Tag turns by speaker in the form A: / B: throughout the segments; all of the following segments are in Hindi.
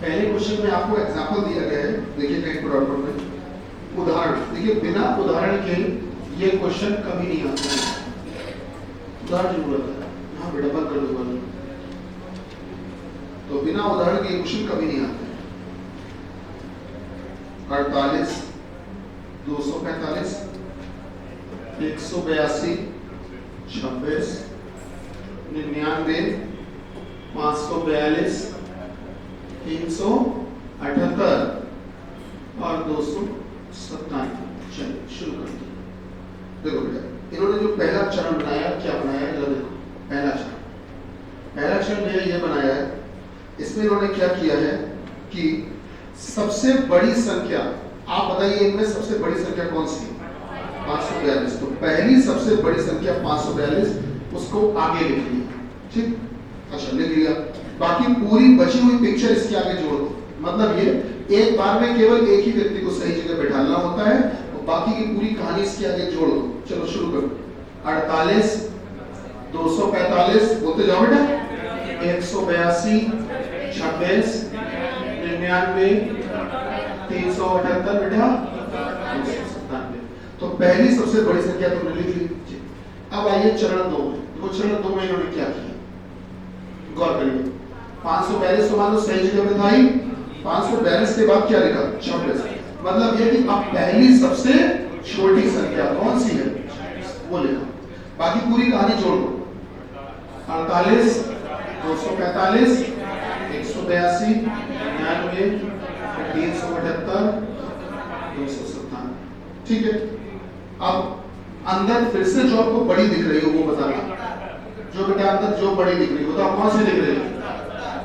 A: पहले क्वेश्चन में आपको एग्जांपल दिया गया है, देखिए कहीं पर में उदाहरण, देखिए बिना उदाहरण के ये क्वेश्चन कभी नहीं आता है, उदाहरण जरूरत है। हाँ बेटा बंद कर दो, तो बिना उदाहरण के क्वेश्चन कभी नहीं आते। 48, 245, 182, 26, 99, 542, 378 और 297। चलिए शुरू करते हैं। देखो बेटा, इन्होंने जो पहला चरण बनाया, क्या बनाया है? देखो पहला चरण ये बनाया है। इसमें इन्होंने क्या किया है कि सबसे बड़ी संख्या, आप बताइए इनमें सबसे बड़ी संख्या कौन सी है? 542। तो पहली सबसे बड़ी संख्या 542, उसको आगे लिख लिया, ठीक, अच्छा लिख लिया। बाकी पूरी बची हुई पिक्चर इसके आगे जोड़ दो। मतलब ये एक बार में केवल एक ही व्यक्ति को सही जगह बैठाना होता है, और बाकी की पूरी कहानी इसके आगे जोड़ दो। चलो शुरू करो। 48, 245, बोलते जाओ बेटा, 182, 26, 99, 378 बेटा, 297। तो पहली सबसे बड़ी संख्या तुमने लिख ली। अब आइए चरण 2 में। वो चरण 2 में इन्होंने क्या किया, गौर करिए। 542 तो मान लो सही जगह पे था ही, 542 के बाद क्या लिखा? 26। मतलब ये कि अब पहली सबसे छोटी संख्या कौन सी है वो लिखा, बाकी पूरी कहानी जोड़ दो। 48, 245, 182, 99, 378, 297। ठीक है। अब अंदर फिर से जो आपको बड़ी दिख रही हो वो बताना। जो बेटा अंदर जो बड़ी दिख रही है, बताओ कौन सी दिख रही है?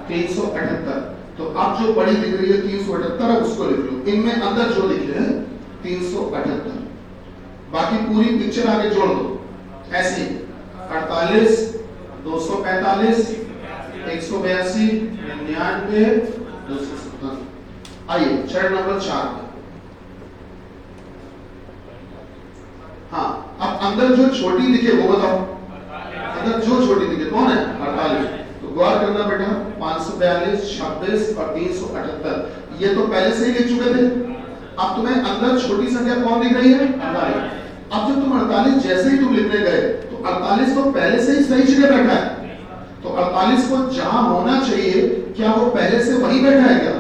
A: 378। तो अब जो बड़ी दिख रही है 378, उसको लिख लो। इनमें अंदर जो लिखे हैं 378, बाकी पूरी पिक्चर आगे जोड़ दो ऐसे। 48, 245, 182, 99, 297। आइए चरण नंबर 4। हाँ, अब अंदर जो छोटी दिखे वो बताओ। अंदर जो छोटी दिखे कौन है? 48। तो गौर करना बेटा, 542, 26 और 378 ये तो पहले से ही लिख चुके थे। अब तुम्हें अंदर छोटी संख्या कौन दिख रही है? 48। अब जब तुम 48 जैसे ही तुम लिखने गए तो 48 तो पहले से ही सही जगह बैठा है। तो 48 को जहां होना चाहिए, क्या वो पहले से वहीं बैठा है क्या?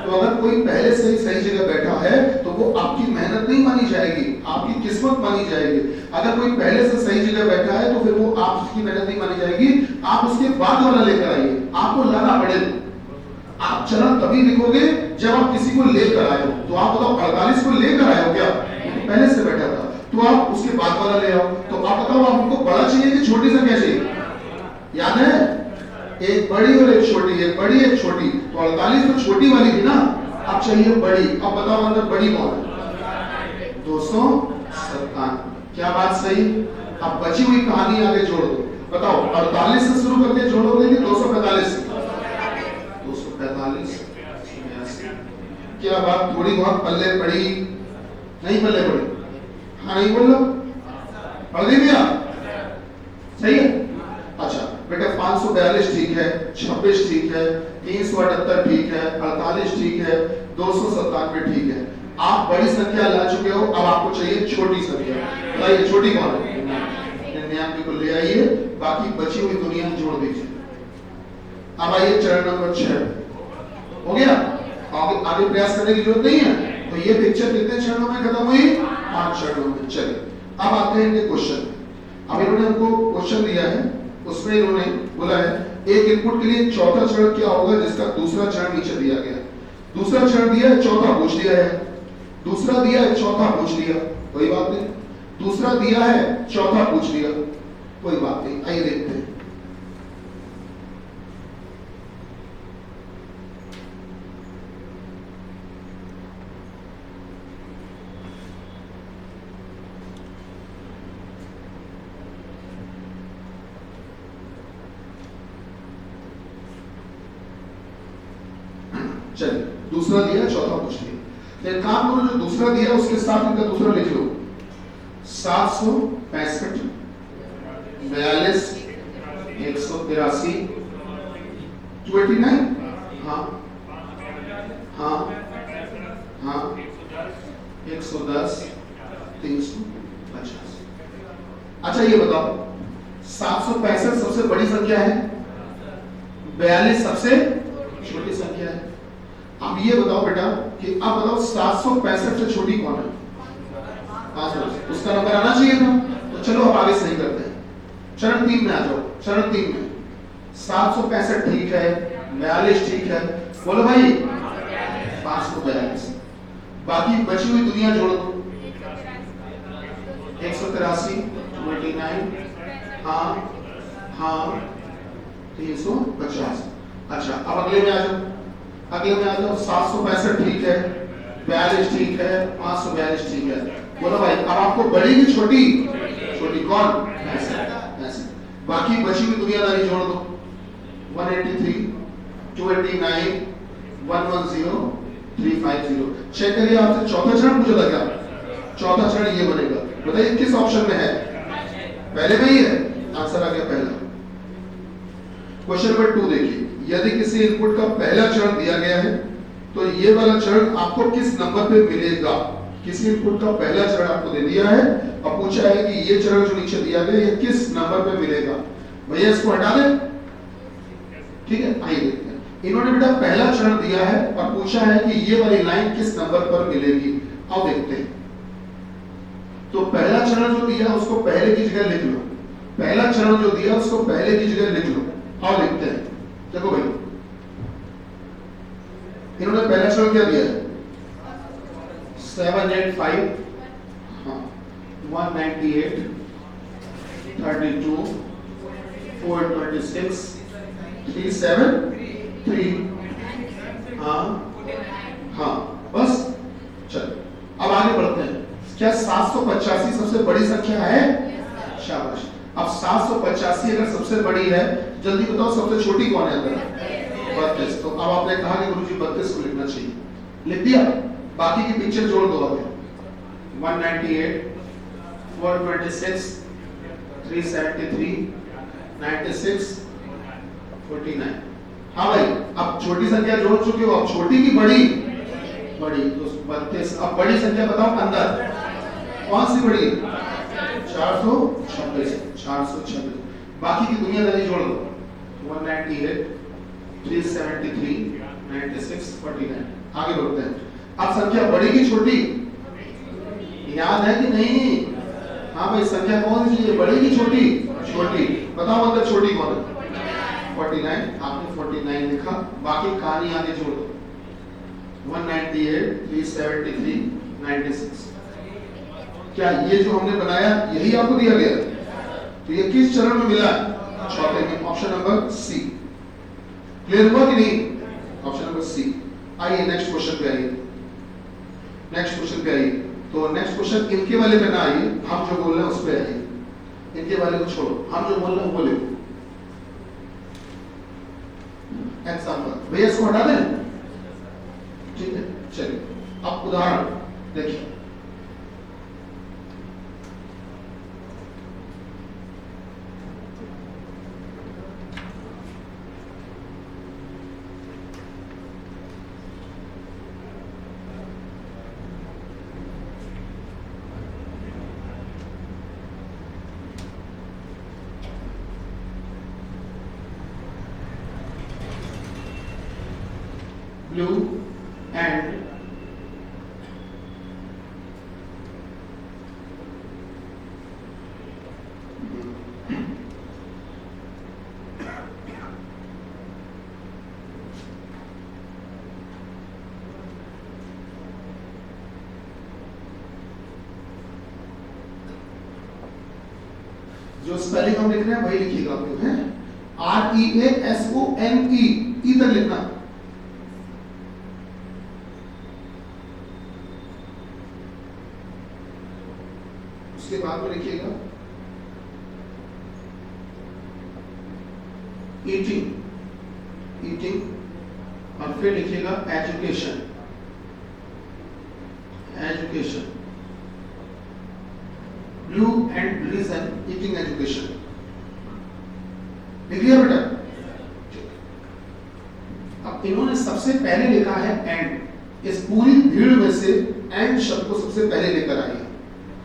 A: तो अगर कोई पहले से ही सही जगह बैठा है तो वो आपकी मेहनत नहीं मानी जाएगी, आपकी किस्मत मानी जाएगी। अगर कोई पहले से सही जगह बैठा है तो फिर वो आपकी मेहनत नहीं मानी जाएगी। आप उसके बाद वाला लेकर आइए, आपको लाना पड़ेगा। आप चरण तभी लिखोगे जब आप किसी को लेकर आए हो। तो आप बताओ 48 को लेकर आए हो क्या? तो पहले से बैठा था, तो आप उसके बाद वाला ले आओ। तो आप बताओ आपको बड़ा चाहिए कि छोटी संख्या चाहिए? याद है, एक बड़ी और एक छोटी, एक बड़ी एक छोटी। तो 48 तो छोटी वाली थी ना, अब चाहिए बड़ी। अब बताओ अंदर बड़ी कौन है? 297। क्या बात सही? अब बची हुई कहानी आगे जोड़ दो। बताओ 48 से शुरू करके जोड़ोगे कि 245 से? 245। क्या बात, थोड़ी बहुत पल्ले पड़ी? नहीं पल्ले पड़ी? हाँ नहीं बोल लो, पढ़ गई भैया? सही है। अच्छा बेटा 542 ठीक है, 26 ठीक है, 378 ठीक है, 48 ठीक है, 297 ठीक है। आप बड़ी संख्या ला चुके हो, अब आपको चाहिए छोटी संख्या। बताइए छोटी कौन है? 99 को ले आइए, बाकी बची हुई दुनिया जोड़ दीजिए। अब आइए चरण नंबर 6 हो गया। आगे प्रयास करने की जरूरत नहीं है। तो ये पिक्चर कितने चरणों में खत्म हुई? 5 चरणों में। चलिए अब आते हैं इनके क्वेश्चन। अब इन्होंने हमको क्वेश्चन दिया है, उसमें इन्होंने बोला है एक इनपुट के लिए चौथा चरण क्या होगा जिसका दूसरा चरण नीचे दिया गया। दूसरा चरण दिया है, चौथा पूछ लिया है। दूसरा दिया है, चौथा पूछ लिया, कोई बात नहीं। दूसरा दिया है, चौथा पूछ लिया, कोई बात नहीं। आइए देखते हैं। चलिए दूसरा दिया, चौथा पूछ लिया। फिर काम करो, जो दूसरा दिया उसके साथ इनका दूसरा लिख लो। 765, 42, 183, 29, हाँ 110, 350। अच्छा ये बताओ 765 सबसे बड़ी संख्या है, 42 सबसे छोटी संख्या है। अब ये बताओ बेटा कि अब बताओ 765 से छोटी कौन है? 500। उसका नंबर आना चाहिए था। तो चलो अब आगे सही करते हैं। चरण 3 में आ जाओ। चरण 3 में 765 ठीक है, 42 ठीक है, बोलो भाई 542। बाकी बची हुई दुनिया जोड़ दो। 183, 29, हाँ हाँ 350। अच्छा अब अगले में आ जाओ। अगले में आ जाओ 765 ठीक है, 42 ठीक है, 542 ठीक है। बोलो भाई अब आपको बड़ी की छोटी? छोटी कौन? ऐसे। बाकी बची हुई दुनियादारी जोड़ दो। 183, 289, 110, 350। चेक करिए आपसे चौथा चरण पूछा था क्या? चौथा चरण ये बनेगा। बताइए किस ऑप्शन में है? पहले में ही है। आंसर आ गया पहला। क्वेश्चन नंबर 2 देखिए, यदि किसी इनपुट का पहला चरण दिया गया है तो ये वाला चरण आपको किस नंबर पे मिलेगा? किसी इनपुट का पहला चरण आपको दे दिया है और पूछा है कि ये चरण जो नीचे दिया गया ये किस नंबर पे मिलेगा। भैया इसको हटा दें, ठीक है। आइए देखते हैं। इन्होंने बेटा पहला चरण दिया है और पूछा है कि ये वाली लाइन किस नंबर पर मिलेगी। आओ देखते हैं। तो पहला चरण जो दिया उसको पहले की जगह लिख लो। पहला चरण जो दिया उसको पहले की जगह लिख लो। आओ देखते हैं। देखो भाई इन्होंने पहला चरण क्या दिया है? 785, हाँ 198, 32, 426, 373, हाँ हाँ बस। चलो अब आगे बढ़ते हैं। क्या 785 सबसे बड़ी संख्या है? शाबाश। अब 785 अगर सबसे बड़ी है, जल्दी बताओ सबसे छोटी कौन है अंदर? 32। तो अब आपने कहा कि गुरुजी 32 को लिखना चाहिए, लिख दिया। बाकी की पिक्चर जोड़ दो। अब 198, 426, 373, 96, 49। हाँ भाई अब छोटी संख्या जोड़ चुके हो। अब छोटी की बड़ी? बड़ी। तो 32। अब बड़ी संख्या बताओ अंदर कौन सी बड़ी? 426, 426। बाकी की दुनियादारी जोड़ दो। 198, 373, 96, 49। आगे बढ़ते हैं। अब संख्या बड़ी की छोटी याद है कि नहीं? हाँ भाई संख्या कौन सी है? बड़ी की छोटी? छोटी। बताओ अंदर छोटी कौन है? 49। आपने 49 लिखा। बाकी कहानी आगे जोड़ दो। 198, 373, 96। क्या ये जो हमने बनाया यही आपको दिया गया? तो ये किस चरण में मिला? चौथे में। ऑप्शन नंबर सी। क्लियर हुआ कि नहीं? Option number C. आइए नेक्स्ट क्वेश्चन पे आइए। नेक्स्ट क्वेश्चन पे आइए। तो नेक्स्ट क्वेश्चन इनके वाले पे ना आइए, हम जो बोल रहे हैं उस पे आइए। इनके वाले को छोड़ो, हम जो बोल रहे हैं वो लिखो। एग्जाम्पल भैया इसको हटा दें, ठीक है। चलिए अब उदाहरण देखिए। blue and जो स्पेलिंग हम लिख रहे हैं वही लिखिएगा आप लोग, हैं REASONE इधर लिखना। उसके बाद में लिखिएगा ईटिंग, ईटिंग और फिर लिखिएगा education, education. Blue and reason eating education लिख लिया बेटा? अब इन्होंने सबसे पहले लिखा है एंड, इस पूरी भीड़ में से एंड शब्द को सबसे पहले लेकर आइए,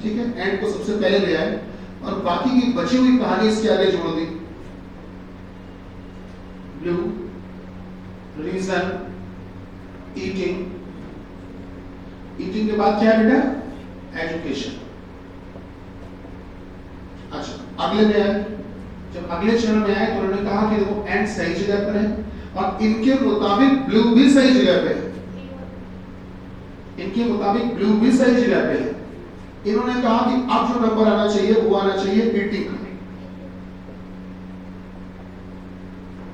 A: ठीक है, एंड को सबसे पहले ले आए और बाकी की बची हुई कहानी इसके आगे जोड़ दी। ब्लू, रीजन, ईटिंग, ईटिंग के बाद क्या है बेटा? एजुकेशन। अच्छा, अगले में आए, जब अगले चरण में आए तो उन्होंने कहा कि देखो एंड सही जगह पर है और इनके मुताबिक ब्लू भी सही जगह पे है, इनके मुताबिक ब्लू भी सही जगह पे है। इन्होंने कहा कि अब जो नंबर आना चाहिए वो आना चाहिए 80 का,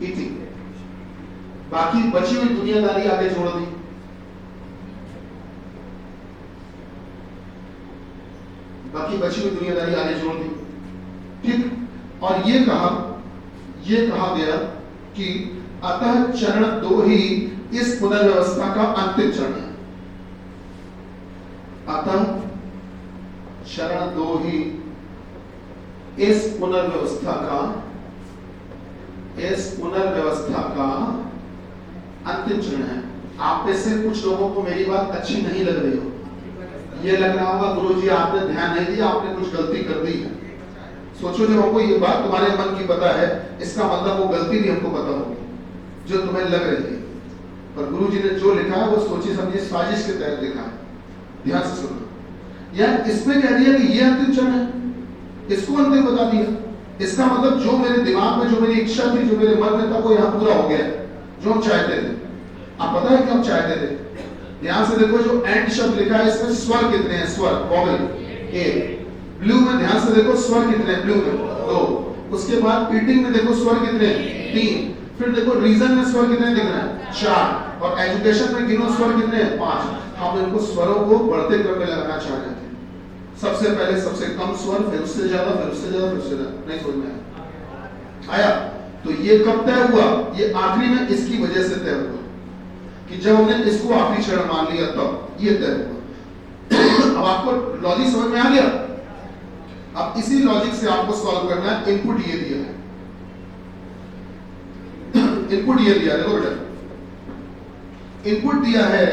A: 80। बाकी बची हुई दुनियादारी आगे जोड़ दी। बाकी बची हुई दुनियादारी आगे जोड़ दी, ठीक। और ये कहा गया कि अतः चरण 2 ही इस पुनर्व्यवस्था का अंतिम चरण है। अतः चरण 2 ही इस पुनर्व्यवस्था का अंतिम चरण है। आप में से कुछ लोगों को मेरी बात अच्छी नहीं लग रही हो, ये लग रहा होगा गुरुजी आपने ध्यान नहीं दिया, आपने कुछ गलती कर दी है। सोचो जब हमको ये बात तुम्हारे मन की पता है, इसका मतलब वो गलती भी हमको पता होगी जो तुम्हें लग रही है। पर गुरुजी ने जो लिखा है वो सोची समझी साजिश के तहत लिखा है। ध्यान से सुनो, यार इसमें कह दिया कि ये अंतिम चरण है, इसको अंतिम बता दिया। इसका मतलब जो मेरे दिमाग में, जो मेरी इच्छा थी, जो मेरे मन में था, वो यहाँ पूरा हो गया, जो हम चाहते थे। आप पता है कि हम चाहते थे? ध्यान से देखो, जो एंड शब्द लिखा है इसमें स्वर कितने हैं? स्वर वॉवेल ए। ब्लू में ध्यान से देखो स्वर कितने हैं? ब्लू में 2। उसके बाद ईटिंग में देखो स्वर कितने हैं? 3। फिर देखो रीजन में स्वर कितने दिख रहे हैं? 4। और एजुकेशन में गिनो स्वर कितने हैं? 5। हम इनको स्वरों को बढ़ते क्रम में लगाना चाह रहे थे। सबसे पहले सबसे कम स्वर, फिर उससे ज्यादा, फिर उससे ज्यादा, फिर उससे ज्यादा। नहीं समझ में आया? तो ये कब तय हुआ? ये आखिरी में इसकी वजह से तय हुआ कि जब हमने इसको आखिरी चरण मान लिया तब ये तय हुआ। अब आपको लॉजिक समझ में आ गया? अब इसी लॉजिक से आपको सॉल्व करना है। इनपुट ये दिया है, इनपुट ये दिया, देखो बेटा, इनपुट दिया है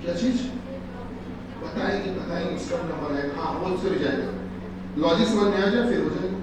A: क्या चीज बताएंगे उसका नंबर है। हाँ, वो उससे भी जाएगा। लॉजिक समझ में आ जाए फिर हो जाएगा।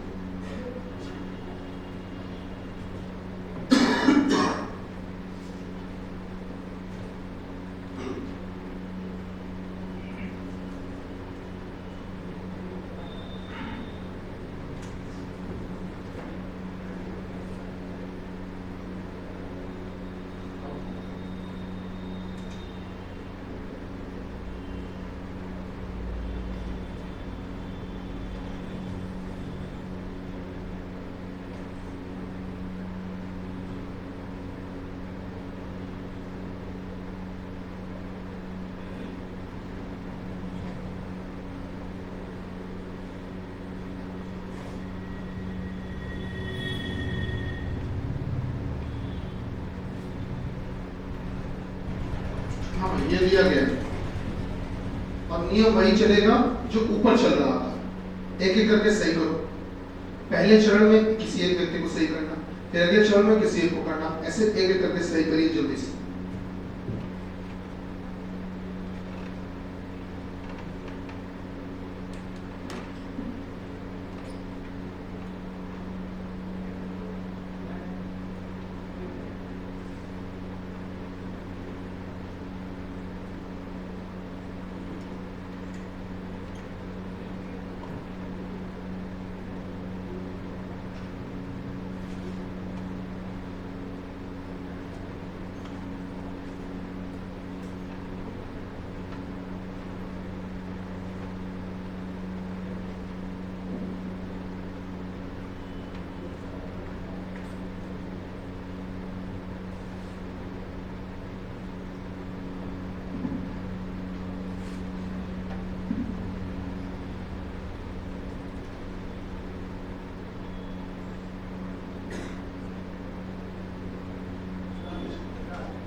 A: हाँ, ये दिया गया और नियम वही चलेगा जो ऊपर चल रहा था। एक एक करके सही करो। पहले चरण में किसी एक व्यक्ति को सही करना, फिर अगले चरण में किसी एक को करना, ऐसे एक एक करके सही करिए जल्दी से।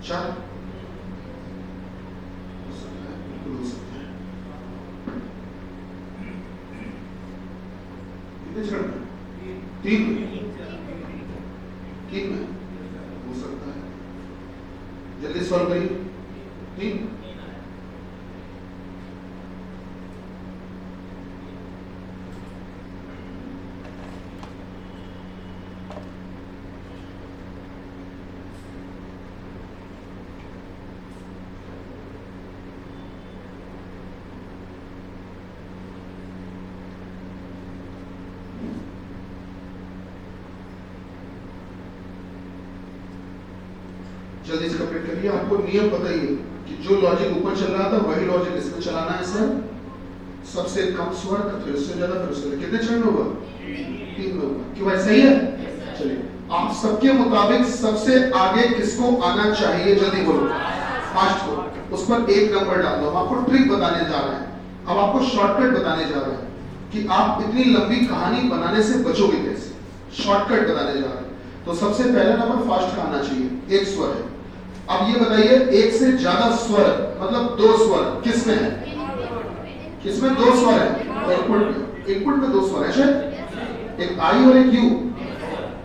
A: चल 3 में हो सकता है, जल्दी सॉल्व करिए। 3 जल्दी से कंप्लीट करिए। आपको नियम पता ही है कि जो लॉजिक ऊपर चल रहा था वही लॉजिक इसमें चलाना है सर। सबसे कम स्वर फिर उससे ज्यादा फिर उससे कितने चरण होगा? 3 में होगा। क्यों ऐसा ही है? चलिए आप सबके मुताबिक सबसे आगे किसको आना चाहिए? जल्दी बोलो। फास्ट को। उस पर 1 नंबर डाल दो। हम आपको ट्रिक बताने जा रहे हैं, अब आपको शॉर्टकट बताने जा रहे हैं कि आप इतनी लंबी कहानी बनाने से बचोगे कैसे। शॉर्टकट बताने जा रहे हैं। तो सबसे पहला नंबर फास्ट का आना चाहिए, 1 स्वर है। अब ये बताइए 1 से ज्यादा स्वर मतलब 2 स्वर किसमें है? किसमें 2 स्वर है? इनपुट में। इनपुट में 2 स्वर है शायद, एक आई और एक यू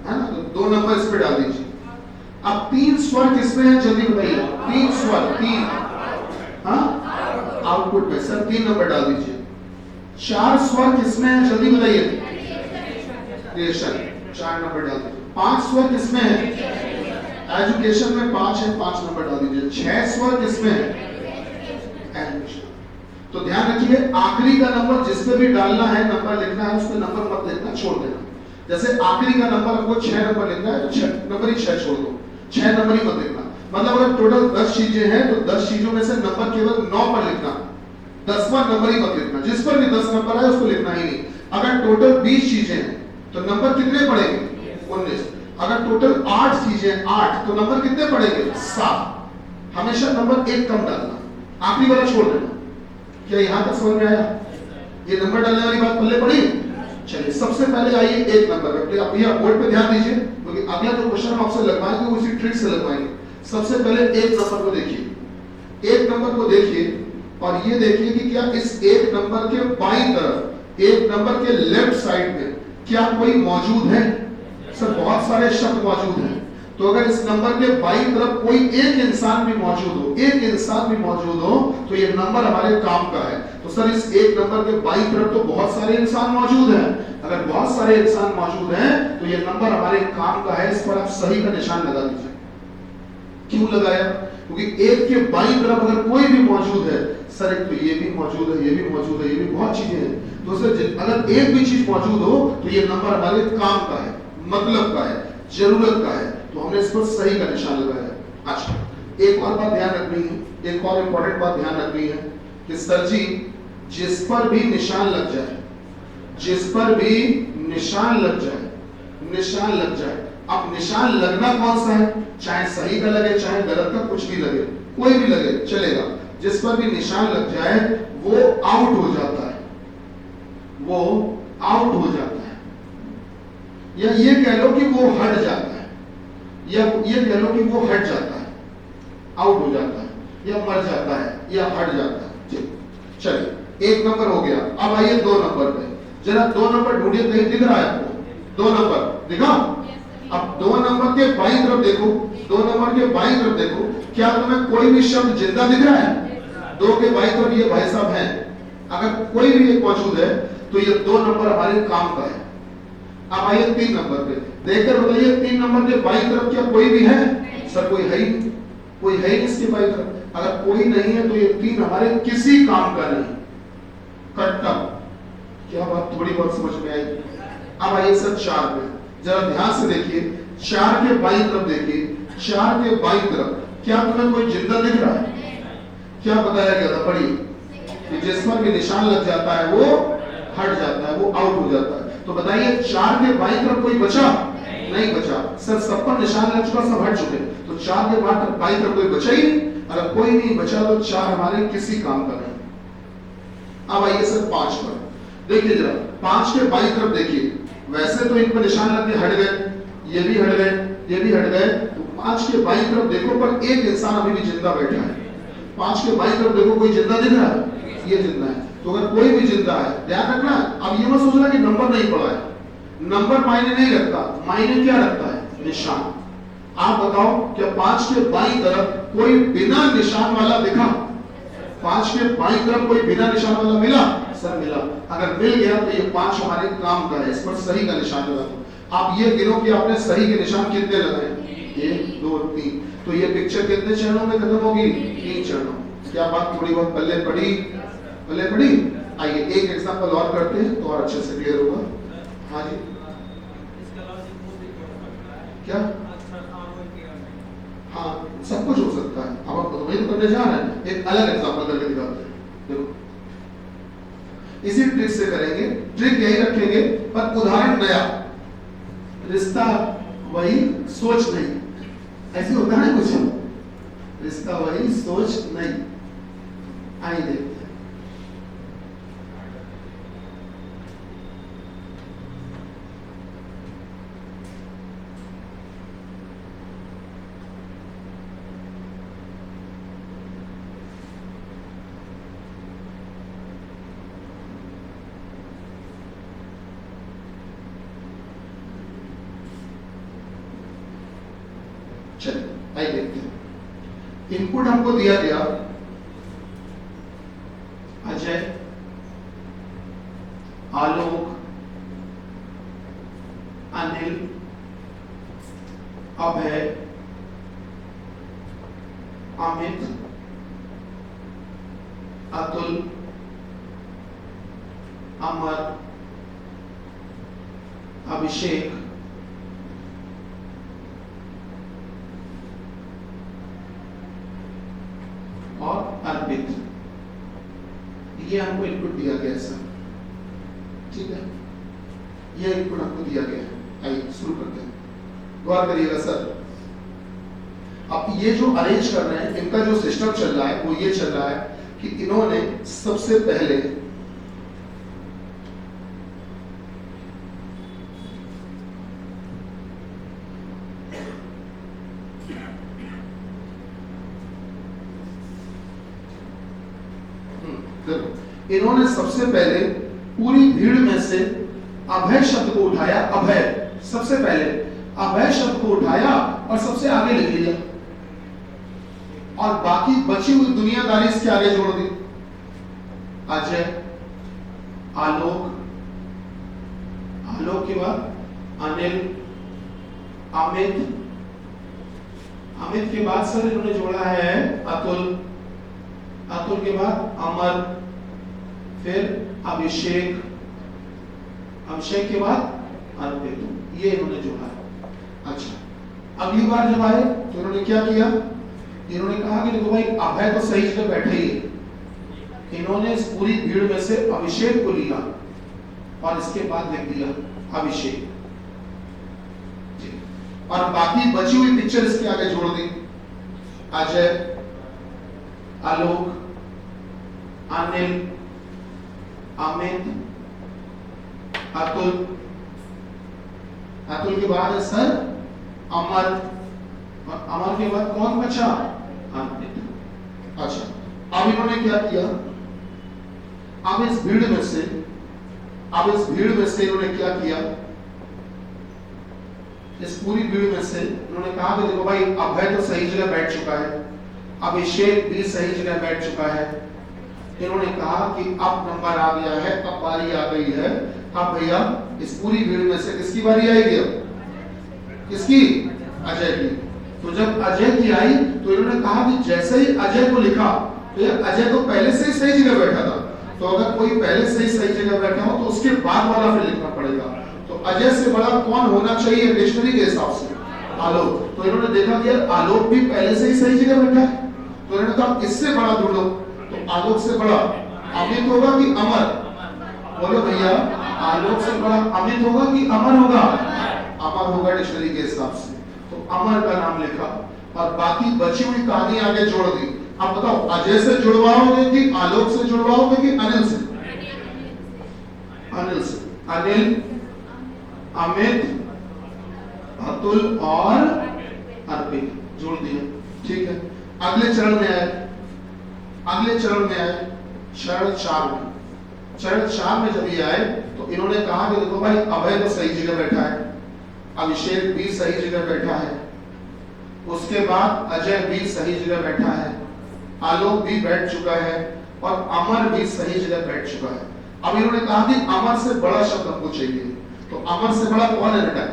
A: है ना, तो 2 नंबर इस पे डाल दीजिए। अब 3 स्वर किसमें है? जल्दी बताइए। 3 स्वर 3 हाँ आउटपुट में सर 3 नंबर डाल दीजिए। 4 स्वर किसमें है? जल्दी बताइए। क्रिएशन 4 नंबर डाल दीजिए। 5 स्वर किसमें है? एजुकेशन में 5 है, 5 नंबर डाल दीजिए। 6 स्वर किसमें है? एजुकेशन। तो ध्यान रखिए आखिरी का नंबर जिस पे भी डालना है, नंबर लिखना है, उस पे नंबर मत लिखना, छोड़ देना। जैसे आखिरी का नंबर आपको 6 नंबर लिखना है तो 6 नंबर ही 6 छोड़ दो, 6 नंबर ही मत लिखना। मतलब अगर टोटल 10 चीजें हैं तो 10 चीजों में से नंबर केवल 9 पर लिखना, 10वां नंबर ही मत लिखना। जिस पर भी 10 नंबर है उसको लिखना ही नहीं। अगर टोटल 20 चीजें हैं तो नंबर कितने पड़ेंगे? 19। अगर टोटल 8 चीजें 8 तो नंबर कितने पड़ेंगे? 7। हमेशा नंबर 1 कम डालना, आखिरी वाला छोड़ देना। क्या यहां तक समझ में आया? ये नंबर डालने वाली बात पल्ले पड़ी? चलिए सबसे पहले आइए 1 नंबर पे। अब ये बोर्ड पे ध्यान दीजिए क्योंकि अगला जो क्वेश्चन हम आपसे लगवाएंगे वो इसी ट्रिक से लगवाएंगे। सबसे पहले 1 नंबर को देखिए। 1 नंबर को देखिए और ये देखिए कि क्या इस 1 नंबर के बाईं तरफ, 1 नंबर के लेफ्ट साइड में क्या कोई मौजूद है? सर बहुत सारे शब्द मौजूद हैं। तो अगर इस नंबर के बाईं तरफ कोई एक इंसान भी मौजूद हो, एक इंसान भी मौजूद हो तो ये नंबर हमारे काम का है। तो सर इस 1 नंबर के बाईं तरफ तो बहुत सारे इंसान मौजूद हैं। अगर बहुत सारे इंसान मौजूद हैं तो ये नंबर हमारे काम का है। इस पर आप सही का निशान लगा दीजिए। क्यों लगाया? क्योंकि 1 के बाईं तरफ अगर कोई भी मौजूद है, सर एक तो ये भी मौजूद है, ये भी मौजूद है, ये भी बहुत चीजें हैं, तो सर अगर एक भी चीज मौजूद हो तो ये नंबर हमारे काम का है, मतलब का है, जरूरत का है। तो हमने इस पर सही का निशान लगाया। अच्छा एक और बात ध्यान रखनी है, एक और इंपॉर्टेंट बात ध्यान रखनी है कि सर जी जिस पर भी निशान लग जाए, जिस पर भी निशान लग जाए, निशान लग जाए। अब निशान लगना कौन सा है? चाहे सही का लगे चाहे गलत का, कुछ भी लगे, कोई भी लगे चलेगा। जिस पर भी निशान लग जाए वो आउट हो जाता है, वो आउट हो जाता है, या ये कह लो कि वो हट जाता है, या ये कह लो कि वो हट जाता है, आउट हो जाता है, या मर जाता है, या हट जाता है। चलिए 1 नंबर हो गया। अब आइए 2 नंबर पे। जरा 2 नंबर ढूंढिए, कहीं दिख रहा है आपको? 2 नंबर दिखा? अब 2 नंबर के बाईं तरफ देखो, 2 नंबर के बाईं तरफ देखो, क्या तुम्हें कोई भी शब्द जिंदा दिख रहा है? 2 के बाईं तरफ ये भाई साहब हैं, अगर कोई भी एक मौजूद है तो ये 2 नंबर हमारे काम का है। अब आइए 3 नंबर पे, देखकर बताइए 3 नंबर के बाईं तरफ क्या कोई भी है? सर कोई है ही, कोई है ही इसके बाईं तरफ। अगर कोई नहीं है तो ये 3 हमारे किसी काम का नहीं। कट्टा, क्या बात थोड़ी बहुत समझ में आई? अब आइए सर 4 पे, जरा ध्यान से देखिए। 4 के बाईं तरफ देखिए, 4 के बाईं तरफ क्या तुम्हें कोई जिंदा दिख रहा है? क्या बताया गया था? पढ़िए कि जिस पर भी निशान लग जाता है वो हट जाता है, वो आउट हो जाता है। तो बताइए 4 के बाईं तरफ कोई बचा? नहीं बचा। सर सब पर निशान लग चुका, सब हट चुके, तो 4 के बाईं तरफ कोई बचा ही नहीं। अगर कोई नहीं बचा तो 4 हमारे किसी काम का नहीं। अब आइए सर 5 पर, देखिए जरा 5 के बाईं तरफ देखिए। वैसे तो इन पर निशान लग के हट गए, ये भी हट गए, ये भी हट गए, तो 5 के बाईं तरफ देखो पर एक इंसान अभी भी जिंदा बैठा है। 5 के बाईं तरफ देखो, कोई जिंदा दिख रहा है? ये जिंदा है। तो अगर कोई भी जिंदा है, ध्यान रखना, अब ये मत सोचना कि नंबर नहीं पड़ा है, नंबर मायने नहीं रखता, मायने क्या रखता है? निशान। आप बताओ क्या 5 के बाईं तरफ कोई बिना निशान वाला दिखा? 5 के बाईं तरफ कोई बिना निशान वाला मिला? सर मिला। अगर मिल गया तो ये 5 हमारे काम का है, इस पर सही का निशान लगा दो। आप ये गिनो कि आपने सही के निशान कितने लगाए? 1 2 3। तो ये पिक्चर कितने चरणों में खत्म होगी? 3 चरणों। क्या बात थोड़ी बहुत पल्ले पड़ी? पल्ले पड़ी। आइए एक एग्जांपल और करते हैं तो और अच्छे से क्लियर होगा। हाँ जी, क्या? हाँ, सब कुछ हो सकता है। अब आप वही तो करने जा रहे हैं, एक अलग एग्जांपल करके दिखाते हैं। देखो, इसी ट्रिक से करेंगे, ट्रिक यही रखेंगे पर उदाहरण नया। रिश्ता वही सोच नहीं, ऐसे होता है कुछ, रिश्ता वही सोच नहीं। आइए देखते हैं। चलिए आइए देखते हैं। इनपुट हमको दिया गया अजय, आलोक, अनिल, अभय, अमित, अतुल, अमर, अभिषेक, और अर्पित। ये हमको इनपुट दिया गया है सर, ठीक है, ये इनपुट हमको दिया गया है। आइए शुरू करते हैं, गौर करिएगा सर। अब ये जो अरेंज कर रहे हैं, इनका जो सिस्टम चल रहा है वो ये चल रहा है कि इन्होंने सबसे पहले पूरी भीड़ में से अभय शब्द को उठाया। अभय सबसे पहले अभय शब्द को उठाया और सबसे आगे लिख लिया, और बाकी बची हुई दुनियादारी इसके आगे जोड़ दी। अजय, आलोक, आलोक के बाद अनिल, अमित, अमित के बाद सर इन्होंने जोड़ा है अतुल, अतुल के बाद अमर, फिर अभिषेक, अभिषेक के बाद अर्पित, ये इन्होंने जोड़ा। अच्छा, अगली बार जब आए तो इन्होंने क्या किया? इन्होंने कहा कि देखो भाई अभय तो सही जगह बैठे ही है। इन्होंने इस पूरी भीड़ में से अभिषेक को लिया और इसके बाद लिख दिया अभिषेक, और बाकी बची हुई पिक्चर इसके आगे जोड़ दी। अजय, आलोक, अनिल, अमित, अतुल, अतुल के बाद है सर अमर, और अमर के बाद कौन बचा? अमित। अच्छा, अब इन्होंने क्या किया? अब इस भीड़ में से इन्होंने क्या किया? इस पूरी भीड़ में से इन्होंने कहा कि देखो भाई अभय तो सही जगह बैठ चुका है, अभिषेक भी सही जगह बैठ चुका है। इन्होंने कहा कि अब नंबर आ गया है, अब बारी आ गई है, अब भैया इस पूरी भीड़ में से किसकी बारी आएगी? किसकी? अजय की। तो जब अजय की आई तो इन्होंने कहा कि जैसे ही अजय को लिखा तो यार अजय तो पहले से ही सही जगह बैठा था, तो अगर कोई पहले से ही सही जगह बैठा हो तो उसके बाद वाला फिर लिखना पड़ेगा। तो अजय से बड़ा कौन होना चाहिए डिक्शनरी के हिसाब से? आलोक। तो इन्होंने देखा कि यार आलोक भी पहले से ही सही जगह बैठा है, तो इन्होंने कहा इससे बड़ा ढूंढो। तो आलोक से बड़ा अमित होगा कि अमर? बोलो भैया, आलोक से बड़ा अमित होगा कि अमर होगा? अमर होगा डिक्शनरी के हिसाब से। तो अमर का नाम लिखा और बाकी बची हुई कहानी आगे जोड़ दी। अब बताओ अजय से जुड़वाओगे कि आलोक से जुड़वाओगे कि अनिल से? अनिल से। अनिल, अमित, अतुल और अर्पित जोड़ दिया, ठीक है। अगले चरण में आए, चरण 4 में चरण 4 में जब ये आए तो इन्होंने कहा कि देखो भाई अभय तो सही जगह बैठा है, अभिषेक भी सही जगह बैठा है, उसके बाद अजय भी सही जगह बैठा है, आलोक भी बैठ चुका है और अमर भी सही जगह बैठ चुका है। अब इन्होंने कहा कि अमर से बड़ा शब्द हमको चाहिए, तो अमर से बड़ा कौन है बेटा?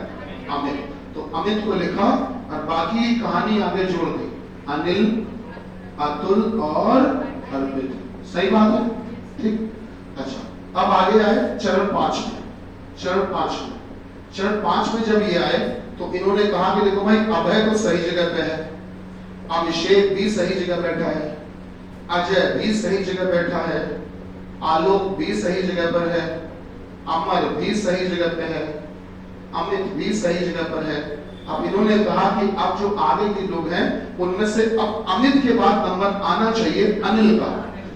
A: अमित। तो अमित को लिखा और बाकी की कहानी आगे जोड़ दी, अनिल, अतुल और अर्पित। सही बात है, ठीक। अच्छा, अब आगे आए चरण 5 में। चरण 5 में जब ये आए तो इन्होंने कहा कि देखो भाई अभय तो सही जगह पे है, अभिषेक भी सही जगह बैठा है, अजय भी सही जगह बैठा है, आलोक भी सही जगह पर है, अमर भी सही जगह पे है, अमित भी सही जगह पर है। अब इन्होंने कहा कि अब जो आगे के लोग हैं उनमें से अब अमित के बाद नंबर आना चाहिए अनिल का,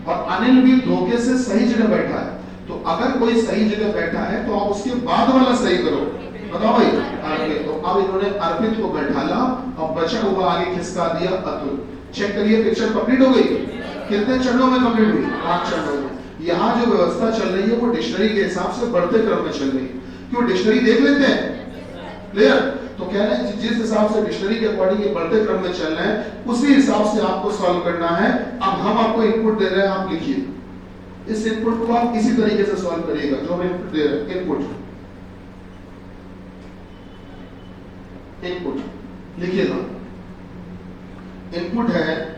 A: और अनिल भी धोखे से सही जगह बैठा है। तो अगर कोई सही जगह बैठा है तो आप उसके बाद वाला सही करो, बताओ भाई अर्पित। तो अब इन्होंने अर्पित को बैठाला और बचा हुआ आगे किसका दिया? अतुल। चेक करिए पिक्चर कंप्लीट हो गई। कितने चरणों में कंप्लीट हुई? 5 चरणों में। यहाँ जो व्यवस्था चल रही है वो डिक्शनरी के हिसाब से बढ़ते क्रम में चल रही है। क्यों? डिक्शनरी देख लेते हैं, क्लियर? तो कह रहे हैं जिस हिसाब से डिक्शनरी के अकॉर्डिंग ये बढ़ते क्रम में चल रहे हैं उसी हिसाब से आपको सॉल्व करना है। अब हम आपको इनपुट दे रहे हैं, आप लिखिए। इस इनपुट को आप इसी तरीके से सॉल्व करिएगा जो हम इनपुट दे रहे हैं। इनपुट लिखिएगा। इनपुट है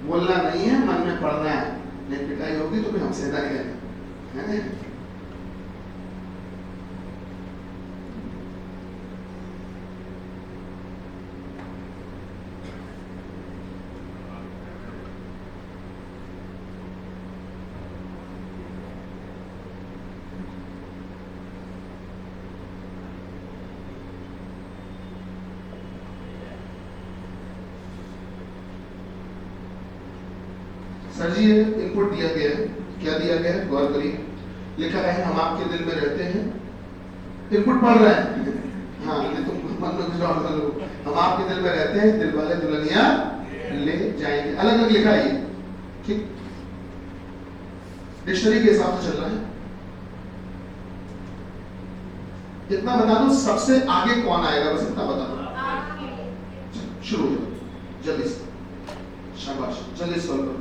A: बोलना नहीं है, मन में पढ़ना है, नहीं पिटाई होगी तो फिर हमसे ना कहना है। सर जी ये इनपुट दिया गया है, क्या दिया गया है गौर करिए। लिखा है हम आपके दिल में रहते हैं। इनपुट पढ़ रहे हैं, हाँ ये तुम मन में कुछ और कर लो। हम आपके दिल में रहते हैं, दिल वाले दुल्हनिया ले जाएंगे। अलग अलग लिखा है, ठीक, डिक्शनरी के हिसाब से चल रहा है। इतना बता दो सबसे आगे कौन आएगा, बस इतना बता दो। शुरू हो जाओ जल्दी से, शाबाश, जल्दी सॉल्व करो।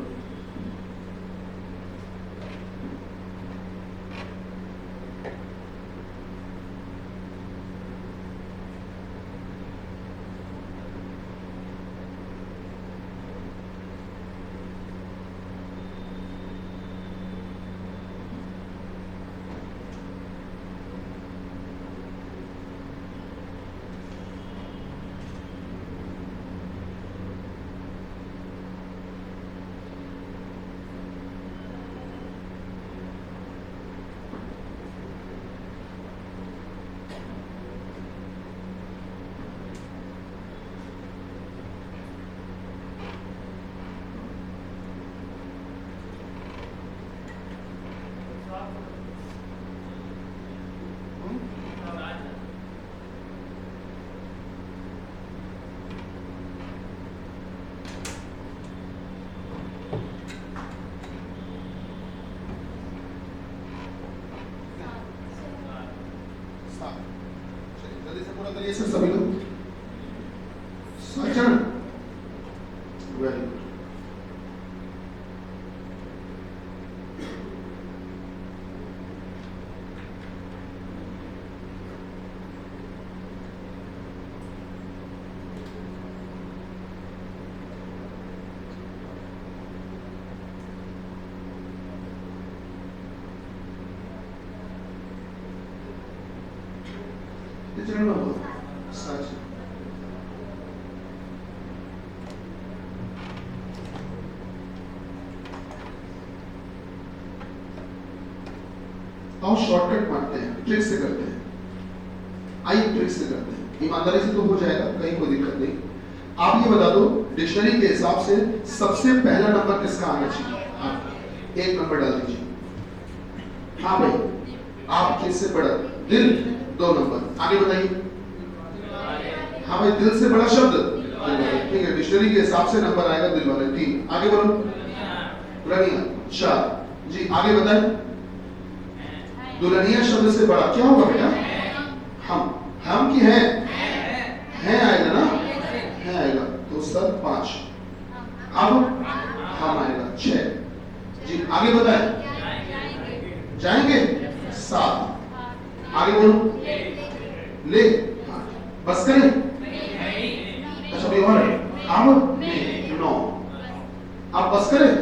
A: ये सर सभी लोग सचन वेरी गुड। इतना ना सच और शॉर्टकट मारते हैं, ट्रिक से करते हैं। आइए ट्रिक से करते हैं, ईमानदारी से तो हो जाएगा, कहीं कोई दिक्कत नहीं। आप ये बता दो डिक्शनरी के हिसाब से सबसे पहला नंबर किसका आना चाहिए? आप 1 नंबर डाल दीजिए। हाँ भाई, आपके से बड़ा दिल 2 नंबर। आगे बताइए। हाँ भाई, दिल से बड़ा शब्द ठीक है, डिक्शनरी के हिसाब से नंबर आएगा दिल वाले 3। आगे बोलो। दुल्हनिया 4 जी। आगे बताएं। दुल्हनिया शब्द से बड़ा क्या होगा बेटा? हम की है आएगा ना, है आएगा तो सर 5। अब हम आएगा 6 जी। आगे बताएं। जाएंगे 7। आगे बोलो। ले हाँ। बस करें। अच्छा भाई और अब 9। आप बस करें।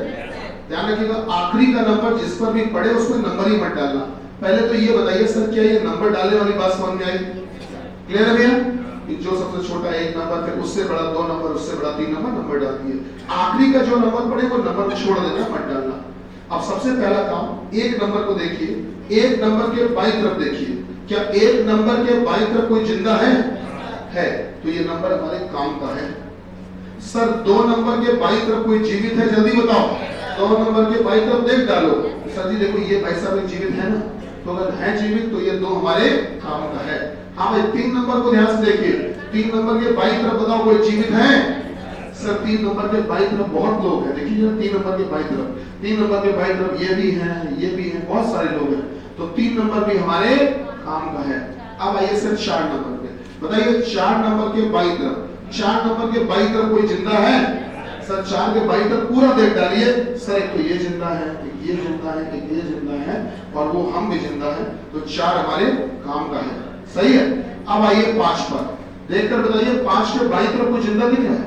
A: ध्यान रखिएगा, आखिरी का नंबर जिस पर भी पड़े उस पर नंबर ही मत डालना। पहले तो ये बताइए सर, क्या ये नंबर डालने वाली बात समझ में आई? क्लियर है भैया? जो सबसे छोटा 1 नंबर, फिर उससे बड़ा 2 नंबर, उससे बड़ा 3 नंबर डाल दिए। आखिरी का जो नंबर पड़े वो नंबर छोड़ देना, मत डालना। अब सबसे पहला काम, 1 नंबर को देखिए, 1 नंबर के बाईं तरफ देखिए। क्या 1 नंबर के बाईं तरफ कोई जिंदा है? तो ये नंबर हमारे काम का है। सर 2 नंबर के बाईं तरफ कोई जीवित है? जल्दी बताओ। 2 नंबर के बाईं तरफ देख डालो। सर जी देखो ये भाई साहब जीवित है ना, तो अगर है जीवित तो ये 2 हमारे काम का है। हाँ भाई 3 नंबर को ध्यान से देखिए, 3 नंबर के बाईं तरफ बताओ कोई जीवित है? सर 3 नंबर के बाईं तरफ बहुत लोग हैं, देखिए 3 नंबर के बाईं तरफ, 3 नंबर के बाईं तरफ ये भी हैं, बहुत सारे लोग हैं, तो 3 नंबर भी हमारे काम का है। अब आइए सर 4 नंबर पे बताइए, 4 नंबर के बाईं तरफ, 4 नंबर के बाईं तरफ कोई जिंदा है? सर 4 के बाईं तरफ पूरा देख डालिए। सर एक तो ये जिंदा है, एक ये जिंदा है, एक ये जिंदा है, और वो हम भी जिंदा है, तो 4 हमारे काम का है। सही है। अब आइए 5 पर देखकर बताइए, 5 के बाईं तरफ कोई जिंदा दिख रहा है?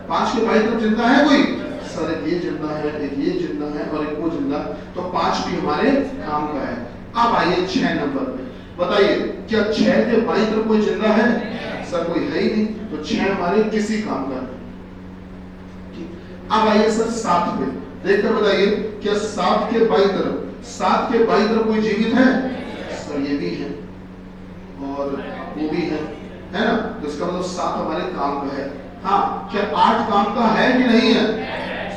A: 5 के बाईं तरफ जिंदा है कोई? सर एक ये जिंदा है, एक ये जिंदा है, और एक वो जिंदा, तो 5 भी हमारे काम का है। अब आइए 6 नंबर पे बताइए, क्या 6 के बाईं तरफ कोई जिंदा है? सर कोई है ही नहीं, तो 6 हमारे किसी काम का है। अब आइए सर 7 पे देखकर बताइए, क्या 7 के बाईं तरफ, 7 के बाईं तरफ कोई जीवित है? सर ये भी है और वो भी है ना, तो इसका मतलब 7 हमारे काम का है। हाँ, क्या 8 काम का है कि नहीं है?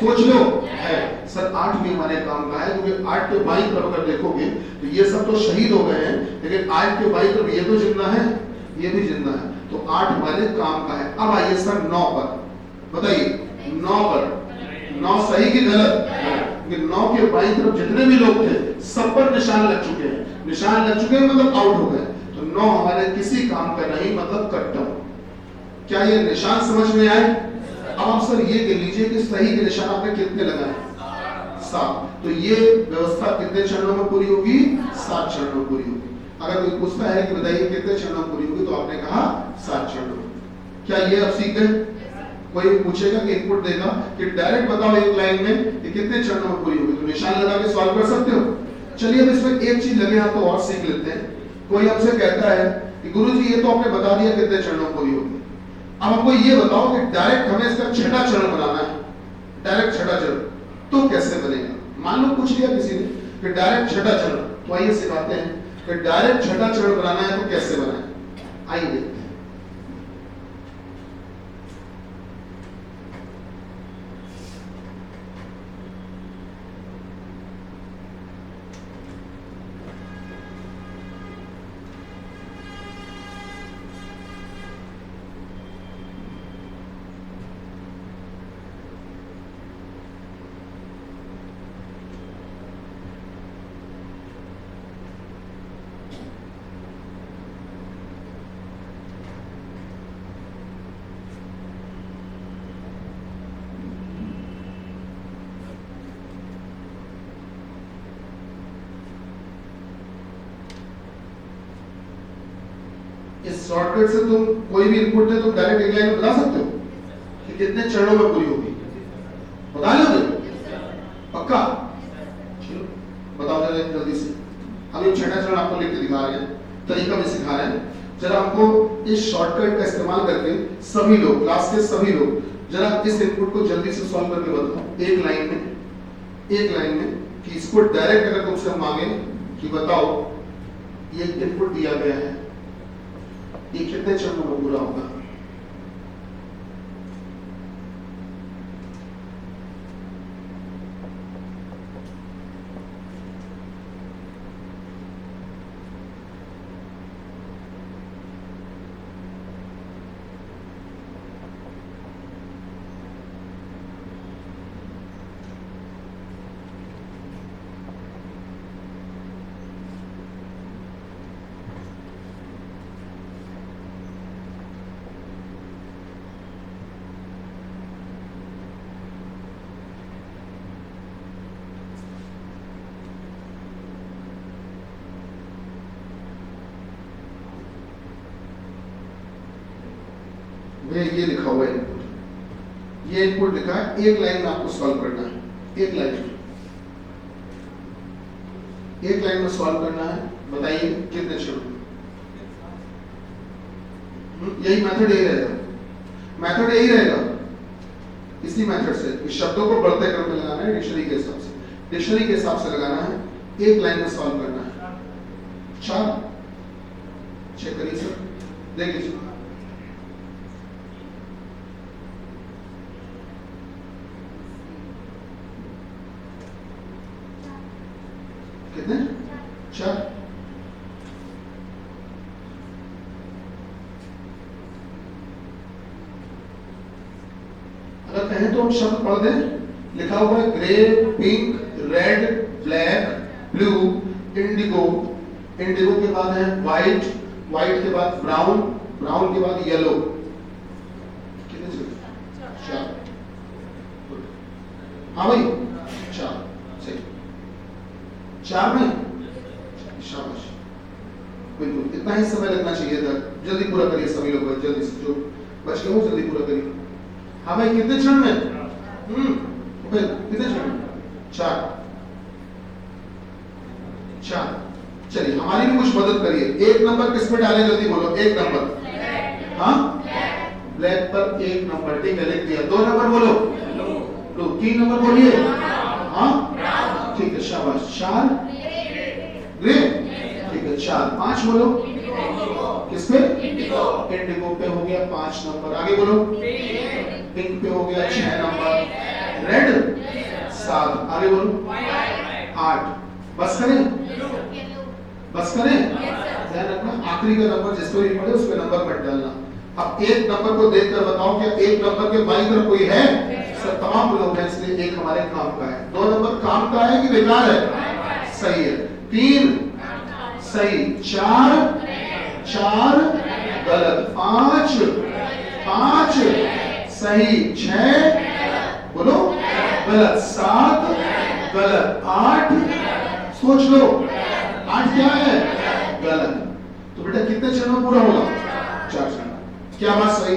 A: सोच लो, है। सर 8 भी हमारे काम का है, क्योंकि 8 के बाईं तरफ अगर देखोगे तो ये सब तो शहीद हो गए हैं, लेकिन 8 के बाईं तरफ ये तो जिंदा है, ये भी जिंदा है, तो 8 हमारे काम का है। अब आइए सर 9 पर बताइए, 9 पर 9 सही कि गलत? 9 के बाईं तरफ जितने भी लोग थे सब पर निशान लग चुके हैं, निशान लग चुके हैं मतलब आउट हो गए, तो 9 हमारे किसी काम का नहीं, मतलब कट्टा। क्या ये निशान समझ में आए? अब आप सर ये कह लीजिए कि सही के निशान आपने कितने लगाए? 7। तो ये व्यवस्था कितने चरणों में पूरी होगी? 7 चरणों में पूरी होगी। अगर कोई पूछता है कि बताइए कितने चरणों में पूरी होगी, तो आपने कहा 7 चरणों में। क्या ये आप सीख गए? कोई पूछेगा कि इनपुट देगा कि डायरेक्ट बताओ एक लाइन में कि कितने चरणों में पूरी होगी, तो निशान लगा के सॉल्व कर सकते हो। चलिए अब इसमें एक चीज लगे हाथ तो और सीख लेते हैं। कोई हमसे कहता है कि गुरुजी ये तो आपने बता दिया कितने चरणों में पूरी होगी, अब हमको ये बताओ कि डायरेक्ट हमें इसका 6ठा चरण बनाना है, डायरेक्ट 6ठा चरण, तो कैसे बनेगा? मान लो पूछ लिया किसी ने कि डायरेक्ट 6ठा चरण, तो आइए सिखाते हैं कि डायरेक्ट 6ठा चरण बनाना है तो कैसे बनाए। आइए देखते हैं। इस शॉर्टकट से तुम कोई भी इनपुट दे, तुम डायरेक्ट एक लाइन में बता सकते हो कि कितने चरणों में पूरी होगी, बता लोगे? पक्का? चलो बताओ जरा जल्दी से। हम ये 6ठा चरण आपको लिख के दिखा रहे हैं, तरीका भी सिखा रहे हैं। जरा हमको इस शॉर्टकट का इस्तेमाल करके सभी लोग, क्लास के सभी लोग, जरा इस इनपुट को जल्दी से सॉल्व करके बताओ एक लाइन में कि इसको डायरेक्ट अगर तुमसे हम मांगे कि बताओ ये इनपुट दिया गया है, ये कितने चरणों में पूरा होगा? भैया ये लिखा हुआ है इनपुट, ये इनपुट लिखा है, एक लाइन में आपको सॉल्व करना है, एक लाइन में सॉल्व करना है। बताइए कितने क्षण? यही मेथड यही रहेगा, इसी मेथड से इस शब्दों को बढ़ते क्रम में लगाना है, डिक्शनरी के हिसाब से लगाना है, एक लाइन में सॉल्व करना है। 4 चेक करिए सर, देख लीजिए। कितने? 4। अगर कहें तो हम शब्द पढ़ दें। लिखा हुआ है grey, pink, red, black, blue, Indigo, Indigo के बाद है व्हाइट, व्हाइट के बाद ब्राउन, ब्राउन के बाद येलो। कितने चीज? 4। हाँ भाई 4 सही, 4 में शाबाश, बिल्कुल इतना ही समय लगना चाहिए था। जल्दी पूरा करिए सभी लोग, जल्दी से जो बच गए वो जल्दी पूरा करिए। हाँ भाई कितने क्षण में? कितने क्षण में? 4। चलिए हमारी भी कुछ मदद करिए। एक नंबर किस पे डालें? जल्दी बोलो। एक नंबर, हाँ ब्लैक पर एक नंबर, ठीक है लिख दिया। 2 नंबर बोलो, 3 नंबर बोलिए, हाँ ठीक है शाबाश। 4 ग्रे, ठीक है 4। 5 बोलो, किस पे? इंडिगो पे हो गया 5 नंबर। आगे बोलो, पिंक पे हो गया 6 नंबर, रेड 7, आगे बोलो 8। बस करें? ध्यान रखना आखिरी का नंबर जिस पे भी पड़े उस पे नंबर मत डालना। अब एक नंबर को देखकर बताओ क्या एक नंबर के बाईं तरफ कोई है? सब तमाम लोग हैं, इसलिए एक हमारे काम का है। 2 नंबर काम का है कि बेकार है? सही है। 3 सही, 4 गलत, 5 सही, 6 बोलो गलत, 7 गलत, 8 सोच लो 8 क्या है? गलत। तो बेटा कितने चरणों में पूरा होगा? 4 चरण। क्या बात सही?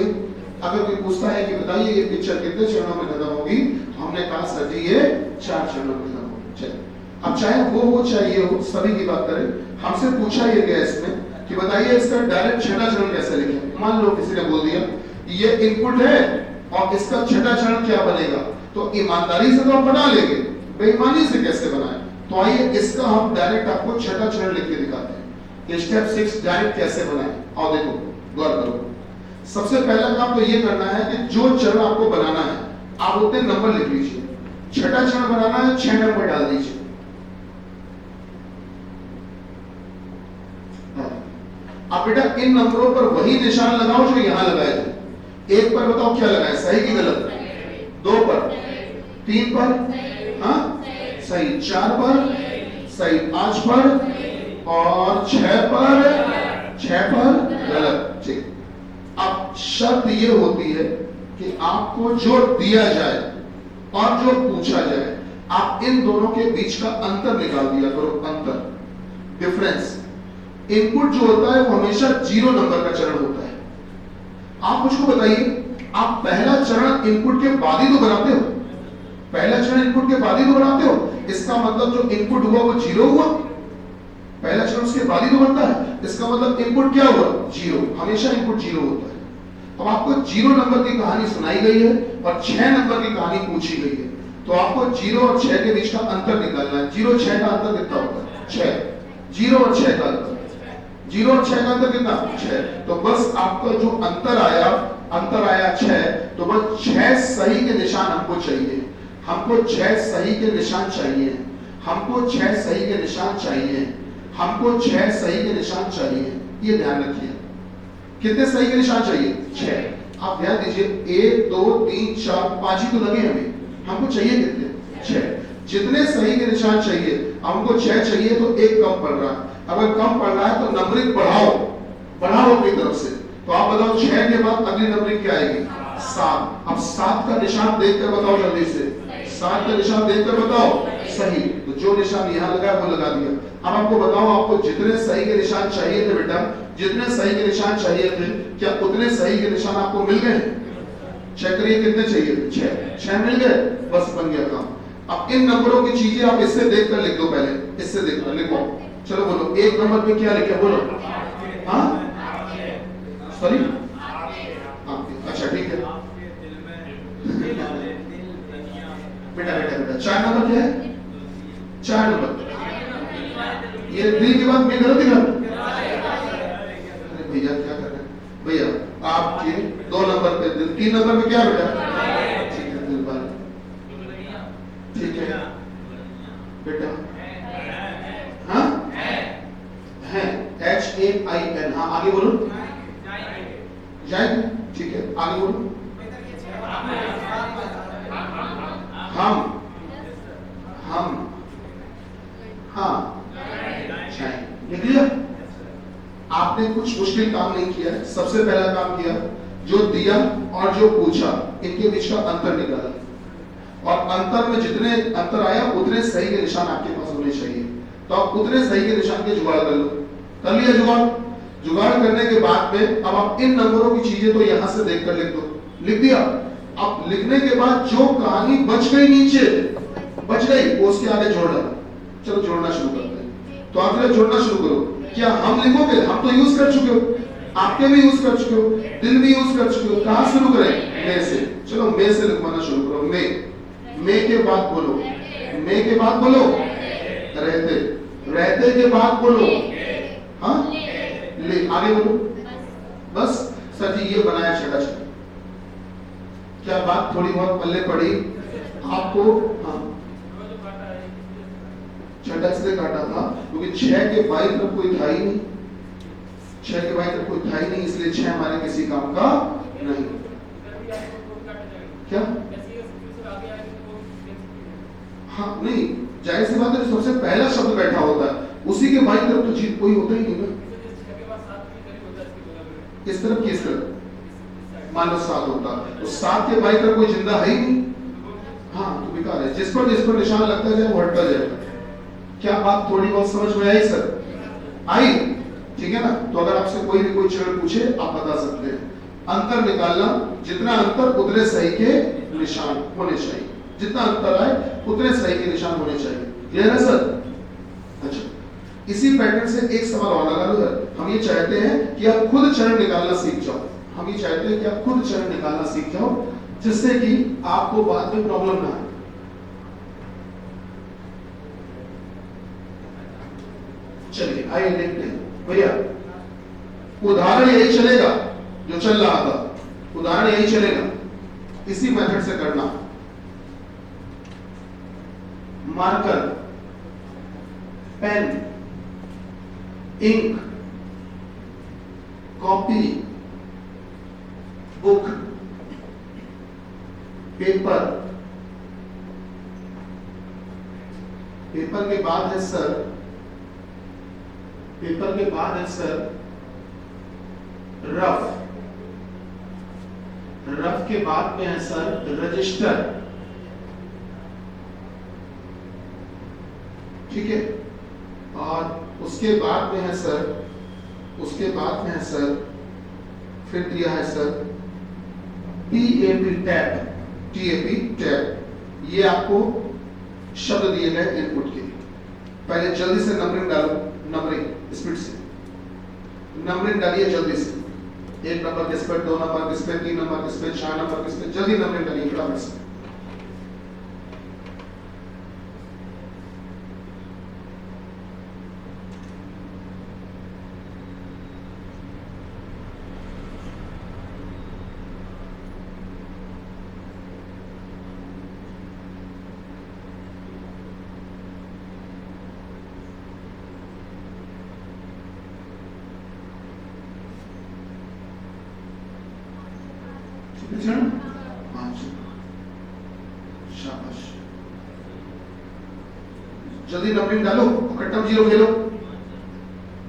A: अगर कोई पूछता है कि बताइए ये पिक्चर कितने चरणों में खत्म होगी, हमने कहा सर जी ये 4 चरणों में खत्म होगी। चलिए अब चाहे वो चाहिए हो, सभी की बात करें। हमसे पूछा ये गया इसमें कि बताइए इसका डायरेक्ट छठा चरण कैसे लिखें। मान लो किसी ने बोल दिया ये इनपुट है और इसका छठा चरण क्या बनेगा, तो ईमानदारी से तो हम बना लेंगे, बेईमानी से कैसे बनाएं? तो आइए इसका हम डायरेक्ट आपको छठा चरण लिख के दिखाते हैं। स्टेप 6 डायरेक्ट कैसे बनाएं। और देखो गौर करो, सबसे पहला काम तो ये करना है कि जो चरण आपको बनाना है आप उतने नंबर लिख लीजिए। छठा चरण बनाना है 6 नंबर डाल दीजिए। अब बेटा इन नंबरों पर वही निशान लगाओ जो यहां लगाए थे। 1 पर बताओ क्या लगाए, सही कि गलत? 2 पर, 3 पर, हाँ सही, 4 पर सही, 5 पर और 6 पर गलत। ठीक। अब शर्त ये होती है कि आपको जो दिया जाए और जो पूछा जाए, आप इन दोनों के बीच का अंतर निकाल दिया करो। अंतर, डिफरेंस। इनपुट जो होता है वो हमेशा 0 नंबर का चरण होता है। आप मुझको बताइए, आप पहला चरण इनपुट के बाद ही तो बनाते हो, पहला चरण इनपुट के बाद ही तो बनाते हो। इसका मतलब जो इनपुट हुआ वो 0 हुआ, पहला चरण उसके बाद ही तो बनता है। इसका मतलब इनपुट क्या हुआ? 0। हमेशा इनपुट 0 होता है। अब आपको 0 नंबर की कहानी सुनाई गई है और 6 नंबर की कहानी पूछी गई है, तो आपको 0 और 6 के बीच का अंतर निकालना है। 0 6 का अंतर कितना होता है? 6। 0 और 6 का अंतर, 0 और 6 का अंतर कितना? 6। तो बस आपका जो अंतर आया 6। तो बस 6 सही के निशान हमको चाहिए, हमको 6 सही के निशान चाहिए, हमको 6 सही के निशान चाहिए, हमको 6 सही के निशान चाहिए। ये ध्यान रखिए, कितने सही के निशान चाहिए? 6। आप ध्यान दीजिए 1 2 3 4 5 ही तो लगे हमें, हमको चाहिए कितने? 6। जितने सही के निशान चाहिए, हमको 6 चाहिए तो 1 कम पड़ रहा है। अगर कम पड़ रहा है तो नंबरिंग बढ़ाओ अपनी तरफ से। तो आप बताओ 6 के बाद अगली नंबरिंग क्या आएगी? 7। अब 7 का निशान देखकर बताओ जल्दी से, 7 का निशान देखकर बताओ सही। तो जो निशान यहाँ लगा है वो लगा दिया। अब आपको बताओ, आपको जितने सही के निशान चाहिए थे बेटा, जितने सही के निशान चाहिए थे, क्या उतने सही के निशान आपको मिल गए? चेक करिए कितने चाहिए थे? 6 मिल गए, बस बन गया काम। अब इन नंबरों की चीजें आप इससे देखकर लिख दो, पहले इससे देखकर लिखो। चलो बोलो, एक नंबर पे क्या लिखे बोलो? हाँ सॉरी, अच्छा ठीक है बेटा बेटा बेटा 4 नंबर क्या है? 4 नंबर। ये दिल के बाद मैं गलत ही कर, अरे भैया क्या कर रहे हैं भैया? आपके 2 नंबर पे दिल, 3 नंबर पे क्या बेटा? ठीक है दिल बार, ठीक है बेटा। हाँ है, HAIN। हाँ आगे बोलो, जाए, ठीक है आगे बोलो। हम हाँ लिख लिया। आपने कुछ मुश्किल काम नहीं किया है। सबसे पहला काम किया, जो दिया और जो पूछा इनके बीच का अंतर निकाला, और अंतर में जितने अंतर आया उतने सही के निशान आपके पास होने चाहिए। तो आप उतने सही के निशान के जुगाड़ कर लो। कर लिया जुगाड़? जुगाड़ करने के बाद में अब आप इन नंबरों की चीजें तो यहां से देखकर लिख दो। लिख दिया? अब लिखने के बाद जो कहानी बच गई नीचे, बच गई, वो उसके आगे जोड़ डालो। चलो जोड़ना शुरू करते हैं। तो आप जोड़ना शुरू करो। क्या हम लिखोगे? हम तो यूज कर चुके हो, आपके भी यूज कर चुके हो, दिल भी यूज कर चुके हो। कहां शुरू करें? मे से। चलो मे से लिखवाना शुरू करो। मे के बाद बोलो, मे के बाद बोलो रहते, रहते के बाद बोलो हाँ ले, आगे बोलो। बस सर जी ये बनाया छठा छठ। क्या बात थोड़ी बहुत पल्ले पड़ी आपको? हाँ छठा इसलिए काटा था क्योंकि 6 के बाई तरफ कोई था ही नहीं, 6 के बाई तरफ कोई था ही नहीं, इसलिए 6 हमारे किसी काम का नहीं। क्या? हाँ नहीं, जाहिर सी बात है, सबसे पहला शब्द बैठा होता है उसी के बाई तरफ तो चीज कोई होता ही नहीं ना। इस तरफ की, इस तरफ मान लो 7 होता, तो 7 के बाई तरफ कोई जिंदा है ही नहीं। हाँ तो बेकार है, जिस पर निशान लगता जाए वो हटता जाएगा। क्या बात थोड़ी बहुत समझ में आई सर? आई? ठीक है ना? तो अगर आपसे कोई भी कोई चरण पूछे आप बता सकते हैं। अंतर निकालना, जितना अंतर उतने सही के निशान होने चाहिए, जितना अंतर आए उतने सही के निशान होने चाहिए। क्लियर है सर? अच्छा, इसी पैटर्न से एक सवाल और लगा लो सर। हम ये चाहते हैं कि आप खुद चरण निकालना सीख जाओ। हम ये चाहते हैं कि आप खुद चरण निकालना सीख जाओ, जिससे कि आपको बाद में प्रॉब्लम ना आए। चलिए आइए देखते हैं भैया। उदाहरण यही चलेगा जो चल रहा था, उदाहरण यही चलेगा, इसी मेथड से करना। Marker, pen, ink, copy, book, paper. Paper के बाद है सर, पेपर के बाद है सर रफ, रफ के बाद में है सर रजिस्टर। ठीक है, और उसके बाद में है सर, उसके बाद में है सर, फिर दिया है sir TAP tab, TAP tab. ये आपको शब्द दिए गए इनपुट के। पहले जल्दी से नंबरिंग डालो, नंबरिंग स्पीड से नंबरिंग डालिए जल्दी से। 1 नंबर किस पे, 2 नंबर किस पे, 3 नंबर किस पे, 4 नंबर किस पे, जल्दी नंबरिंग डालिए फटाफट से। शाबाश, जल्दी नंबरिंग डालो, कट्टम जीरो खेलो।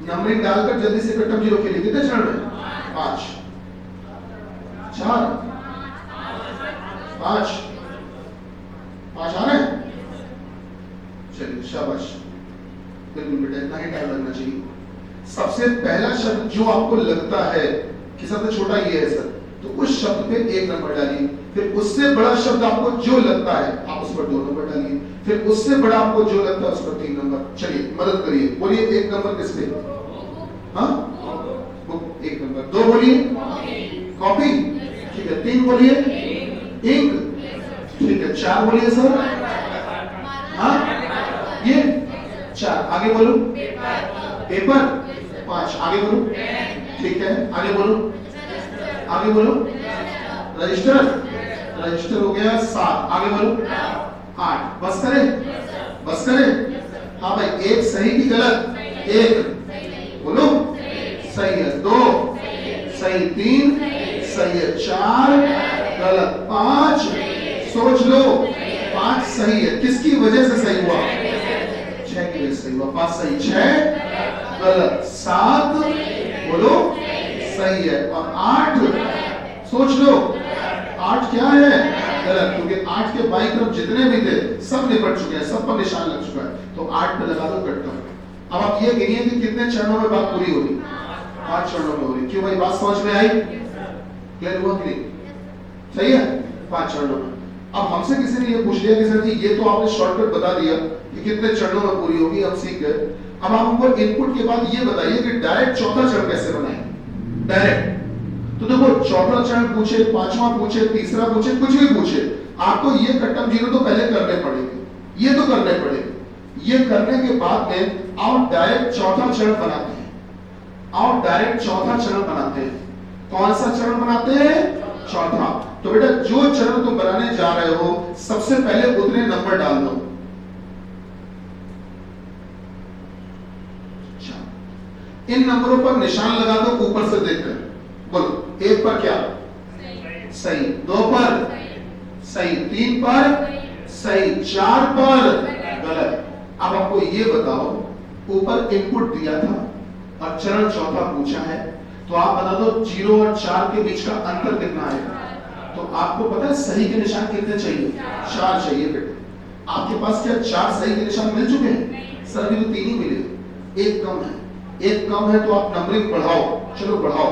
A: नंबरिंग डालकर जल्दी से कट्टम जीरो खेलिए। कितने चरण में? 5, 4, 5 आ रहे हैं? चलिए शाबाश, बिल्कुल बेटा, इतना ही टाइम लगना चाहिए। सबसे पहला शब्द जो आपको लगता है कि सबसे छोटा ये है सर, तो उस शब्द पे 1 नंबर डालिए। फिर उससे बड़ा शब्द आपको जो लगता है आप उस पर 2 नंबर डालिए। फिर उससे बड़ा आपको जो लगता है उस पर 3 नंबर। चलिए मदद करिए, बोलिए 1 नंबर किस पे? हाँ बुक 1 नंबर। 2 बोलिए कॉपी, ठीक है। 3 बोलिए इंक, ठीक है। 4 बोलिए सर, हाँ ये 4। आगे बोलो पेपर। 5 आगे बोलो, ठीक है। आगे बोलो, आगे बोलो रजिस्टर, रजिस्टर हो गया 7। आगे बोलो 8। बस करें, बस करें। हाँ भाई, 1 सही की गलत? 1 बोलो सही है, 2 सही, 3 सही है, 4 गलत, 5 सोच लो 5 सही है। किसकी वजह से सही हुआ? 6 की वजह से सही हुआ। 5 सही, 6 गलत, 7 बोलो सही है, और 8 सोच लो 8 क्या है? गलत, क्योंकि 8 के बाईं तरफ जितने भी थे सब निपट चुके हैं, सब पर निशान लग चुका है। तो 8 पे लगा दो कट कर। अब आप ये गिनिए कि कितने चरणों में बात पूरी हो रही? 5 चरणों में हो रही। क्यों भाई, बात समझ में आई? क्लियर हुआ कि नहीं? सही है, 5 चरणों में। अब हमसे किसी ने ये पूछ लिया कि सर जी ये तो आपने शॉर्टकट बता दिया कि कितने चरणों में पूरी होगी, हम सीख गए। अब आप हमको इनपुट के बाद ये बताइए कि डायरेक्ट चौथा चरण कैसे बनाएं? डायरेक्ट तो देखो, चौथा चरण पूछे, 5वां पूछे, तीसरा पूछे, कुछ भी पूछे, आपको ये कट्टम जीरो तो पहले करने पड़ेंगे, ये तो करने पड़ेंगे। ये करने के बाद में आओ डायरेक्ट चौथा चरण बनाते हैं। आओ डायरेक्ट चौथा चरण बनाते हैं। कौन सा चरण बनाते हैं? चौथा। तो बेटा जो चरण तुम बनाने जा रहे हो सबसे पहले उतने नंबर डाल दो। इन नंबरों पर निशान लगा दो ऊपर से देखकर। बोलो 1 पर क्या? सही। 2 पर सही, 3 पर सही, 4 पर गलत। अब आपको ये बताओ, ऊपर इनपुट दिया था और चरण चौथा पूछा है, तो आप बता दो 0 और 4 के बीच का अंतर कितना है? तो आपको पता है सही के निशान कितने चाहिए? 4 चाहिए बेटे। आपके पास क्या 4 सही के निशान मिल चुके हैं? सर अभी तो 3 ही मिले, 1 कम है। 1 कम है तो आप नंबरिंग बढ़ाओ, चलो बढ़ाओ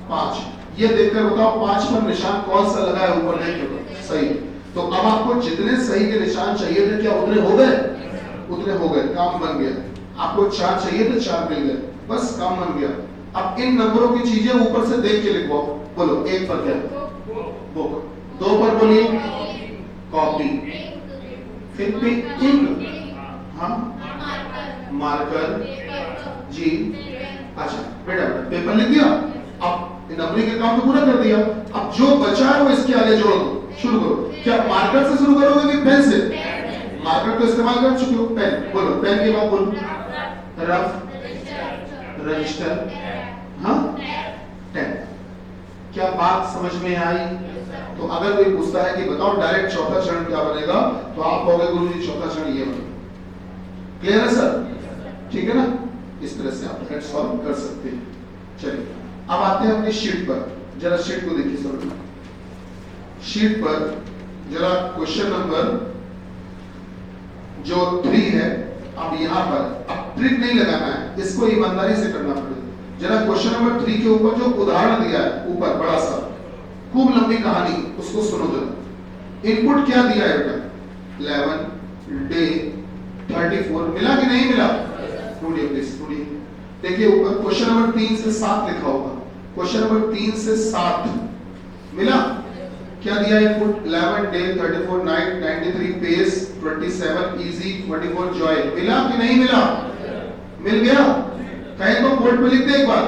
A: 5। ये देखकर बताओ 5 पर निशान कौन सा लगा है? ऊपर देखकर सही। तो अब आपको जितने सही के निशान चाहिए थे क्या उतने हो गए? उतने हो गए, काम बन गया। आपको 4 चाहिए थे, 4 मिल गए, बस काम बन गया। अब इन नंबरों की चीजें ऊपर से देख के लिखवाओ। बोलो 1 पर क्या? बुक। 2 पर बोलिए कॉपी। फिर पे इंक, हाँ मार्कर जी। अच्छा बेटा पेपर लिख दिया। अब नंबरिंग का काम तो पूरा कर दिया। अब जो बचा है वो इसके आगे जोड़ दो, शुरू करो। क्या मार्कर से शुरू करोगे कि पेन से? मार्कर तो इस्तेमाल कर चुके हो, पेन। बोलो पेन के बाद बोलो रफ, रजिस्टर, हाँ 10। क्या बात समझ में आई? तो अगर कोई पूछता है कि बताओ डायरेक्ट चौथा चरण क्या बनेगा, तो आप कहोगे गुरुजी चौथा चरण ये बनेगा। क्लियर है सर? ठीक है ना? इस तरह से आप हेड सॉल्व कर सकते हैं। चलिए अब आते हैं अपनी शीट पर। जरा शीट को देखिए सर। शीट पर जरा क्वेश्चन नंबर जो 3 है, अब यहां पर अब ट्रिक नहीं लगाना है, इसको ईमानदारी से करना पड़ेगा। जरा क्वेश्चन नंबर 3 के ऊपर जो उदाहरण दिया है ऊपर बड़ा सा, खूब लंबी कहानी, उसको सुनो जरा। इनपुट क्या दिया है बेटा? 11 डे 34 मिला कि नहीं मिला? Studio please studio. देखिए ऊपर क्वेश्चन नंबर 3 से 7 लिखा होगा। क्वेश्चन नंबर 3 से 7 मिला? क्या दिया input? 11 day 34 night 93 pace 27 easy 24 joy. मिला कि नहीं मिला? मिल गया? कहीं तो बोर्ड पे लिख दे एक बार।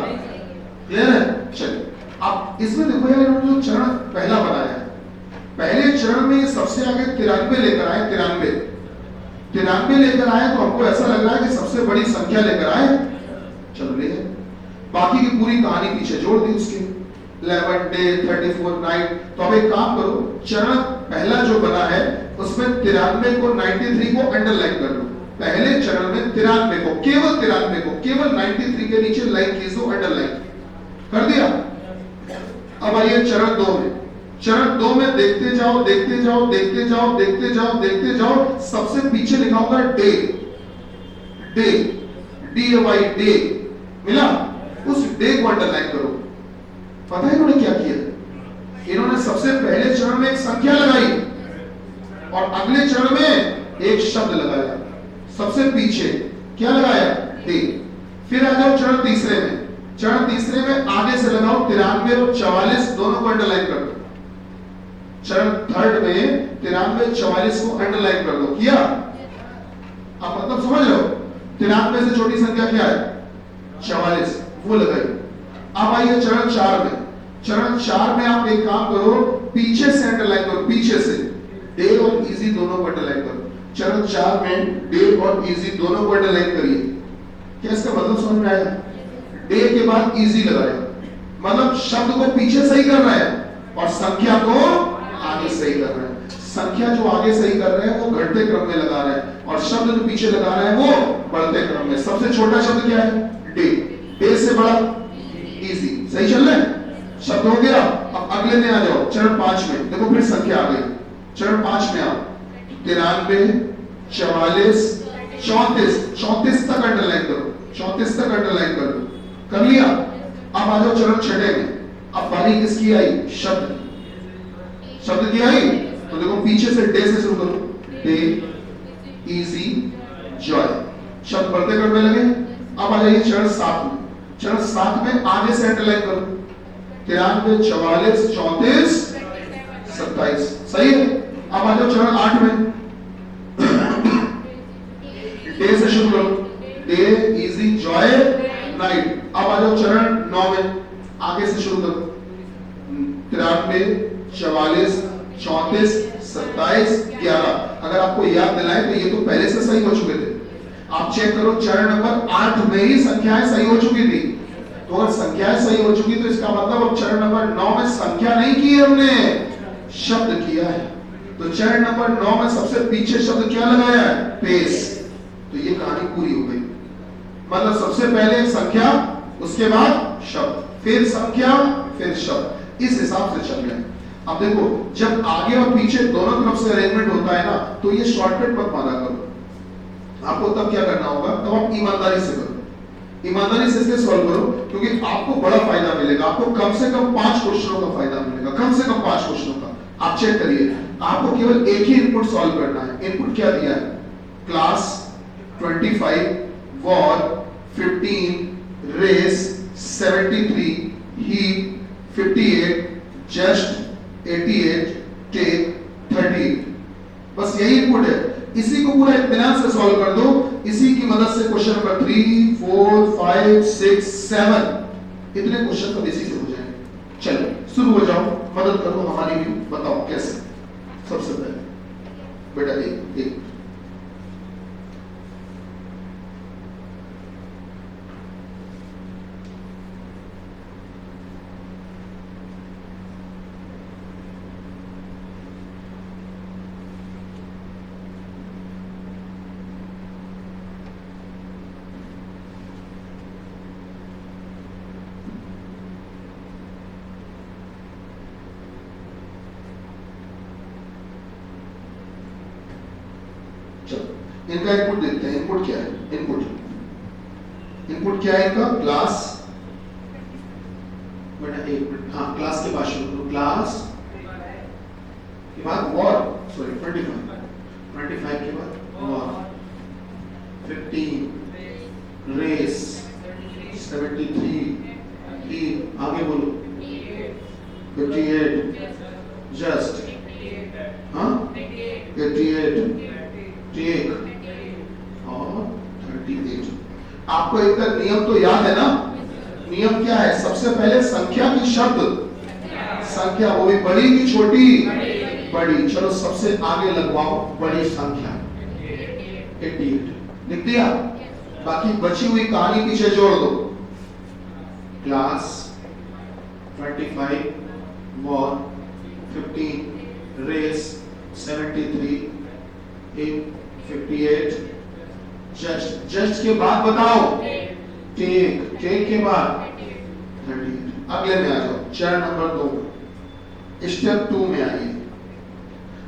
A: क्लियर है? चलिए अब इसमें देखो यार, जो चरण पहला बनाया है, पहले चरण में सबसे आगे 93 लेकर आए। 93 लेकर आए तो हमको ऐसा लग रहा है कि सबसे बड़ी संख्या लेकर आए। चलो ले गए, बाकी की पूरी कहानी पीछे जोड़ दी उसकी। 11 डे 34 नाइट। तो अब एक काम करो, चरण पहला जो बना है उसमें 93 को 93 को अंडरलाइन कर लो। पहले चरण में 93 को, केवल 93 को, केवल 93 के नीचे लाइन खींच दो, अंडरलाइन कर दिया। अब आइए चरण 2 में। चरण 2 में देखते जाओ देखते जाओ देखते जाओ देखते जाओ देखते जाओ, सबसे पीछे लिखा होगा डे, डे, DAY, डे, मिला? उस डे को अंडरलाइन करो। पता है इन्होंने क्या किया? इन्होंने सबसे पहले चरण में एक संख्या लगाई और अगले चरण में एक शब्द लगाया। सबसे पीछे क्या लगाया? डे। फिर आ जाओ चरण तीसरे में। चरण तीसरे में आगे से लगाओ 93 और 44, दोनों को अंडरलाइन कर दो। चरण थर्ड में 93 44 को अंडरलाइन कर दो। किया? आप मतलब समझ रहे हो? 93 से छोटी संख्या क्या है? 44, वो लगाई। अब आइए चरण 4 में। चरण 4 में आप एक काम करो, पीछे से अंडरलाइन करो, पीछे से डे और इजी दोनों को अंडरलाइन करो। चरण 4 में डे और इजी दोनों को अंडरलाइन करिए। क्या इसका मतलब समझ में आया? डे के बाद इजी लगाया, मतलब शब्द को पीछे सही कर रहा है और संख्या को आगे सही कर रहा है। संख्या जो आगे सही कर रहे हैं वो घटते क्रम में लगा रहा है और शब्द जो पीछे लगा रहा है वो बढ़ते क्रम में। सबसे छोटा शब्द क्या है? डे। डे से बड़ा इजी। सही चल रहा है? शब्द हो गया। अब अगले में आ जाओ, चरण 5 में। देखो फिर संख्या आ गई। चरण 5 में आओ, 93 44 34, 34 तक अंडरलाइन करो, 34 तक अंडरलाइन कर दो। कर लिया? अब आ जाओ चरण 6 में। अब बारी किसकी आई? शब्द, शब्द की आई। तो देखो पीछे से डे से शुरू करो, डे, इजी, जॉय, शब्द बढ़ते क्रम में लगे। अब आ जाइए चरण 7 में। चरण 7 में आगे से अंडरलाइन करो, 93 44 34 27। सही है? अब आ जाओ चरण 8 में। डे से शुरू करो, डे, इजी, जॉय, नाइट। अब आ जाओ चरण 9 में, आगे से शुरू करो, 93 44 34 27 11। अगर आपको याद दिलाएं तो ये तो पहले से सही हो चुके थे। आप चेक करो चरण नंबर 8 में ही संख्याएं सही हो चुकी थी। तो अगर संख्याएं सही हो चुकी तो इसका मतलब अब चरण नंबर 9 में संख्या नहीं की है हमने, शब्द किया है। तो चरण नंबर 9 में सबसे पीछे शब्द क्या लगाया है? पेस। तो ये कहानी पूरी हो गई। मतलब सबसे पहले एक संख्या, उसके बाद शब्द, फिर संख्या, फिर शब्द। इस हिसाब से चल रहे हैं। अब देखो जब आगे और पीछे दोनों तरफ से अरेंजमेंट होता है ना, तो ये शॉर्टकट मत माना करो। आपको तब क्या करना होगा? तब आप ईमानदारी से करो। ईमानदारी से इसलिए सॉल्व करो क्योंकि आपको बड़ा फायदा मिलेगा। आपको कम से कम 5 क्वेश्चनों का फायदा मिलेगा, कम से कम 5 क्वेश्चनों का। आप चेक करिए, आपको केवल एक ही इनपुट सॉल्व करना है। इनपुट क्या दिया है? Class, 25, war, 15, race, 73, heap, 58, just, 88, take, 38। बस यही इनपुट है। इसी को पूरा इत्मीनान से सॉल्व कर दो। इसी की मदद से क्वेश्चन नंबर 3, 4, 5, 6, 7 इतने क्वेश्चन तो इसी से हो जाएंगे। चलो शुरू हो जाओ, मदद करो हमारी भी। बताओ कैसे? सबसे पहले बेटा एक इनका इनपुट देखते हैं। इनपुट क्या है? इनपुट क्या है इनका? क्लास, बेटा एक मिनट, हाँ क्लास के बाद शुरू करो। क्लास के बाद वॉर, सॉरी 25 के बाद वॉर, 15, रेस, 73, आगे बोलो, 58, जस्ट, हाँ 88, टेक और 38। आपको एक नियम तो याद है ना? नियम क्या है? सबसे पहले संख्या की शब्द, संख्या वो भी बड़ी की छोटी? बड़ी। चलो सबसे आगे लगवाओ बड़ी संख्या, 88 लिख दिया। बाकी बची हुई कहानी पीछे जोड़ दो। क्लास, 25, वॉर, 15, रेस, 73, 58, जस्ट के बाद बताओ टेक के बाद 38। अगले में आ जाओ, चरण नंबर 2। स्टेप 2 में आइए।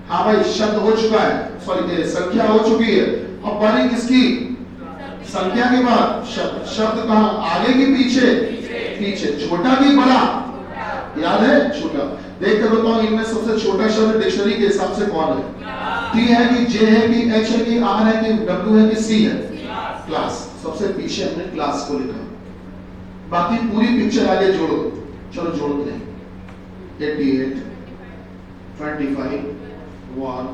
A: हाँ भाई, शब्द हो चुका है, सॉरी संख्या हो चुकी है। अब बारी किसकी? संख्या के बाद शब्द। शब्द कहाँ? आगे की पीछे? पीछे। छोटा की बड़ा? याद है? छोटा। देख कर बताओ, इनमें सबसे छोटा शब्द डिक्शनरी के हिसाब से कौन है? टी है कि जे है कि एच है कि आर है कि डब्ल्यू है कि सी है? क्लास। सबसे पीछे हमने क्लास को लिखा। बाकी पूरी पिक्चर आगे जोड़ो। चलो जोड़ते हैं। 88, 25, 1,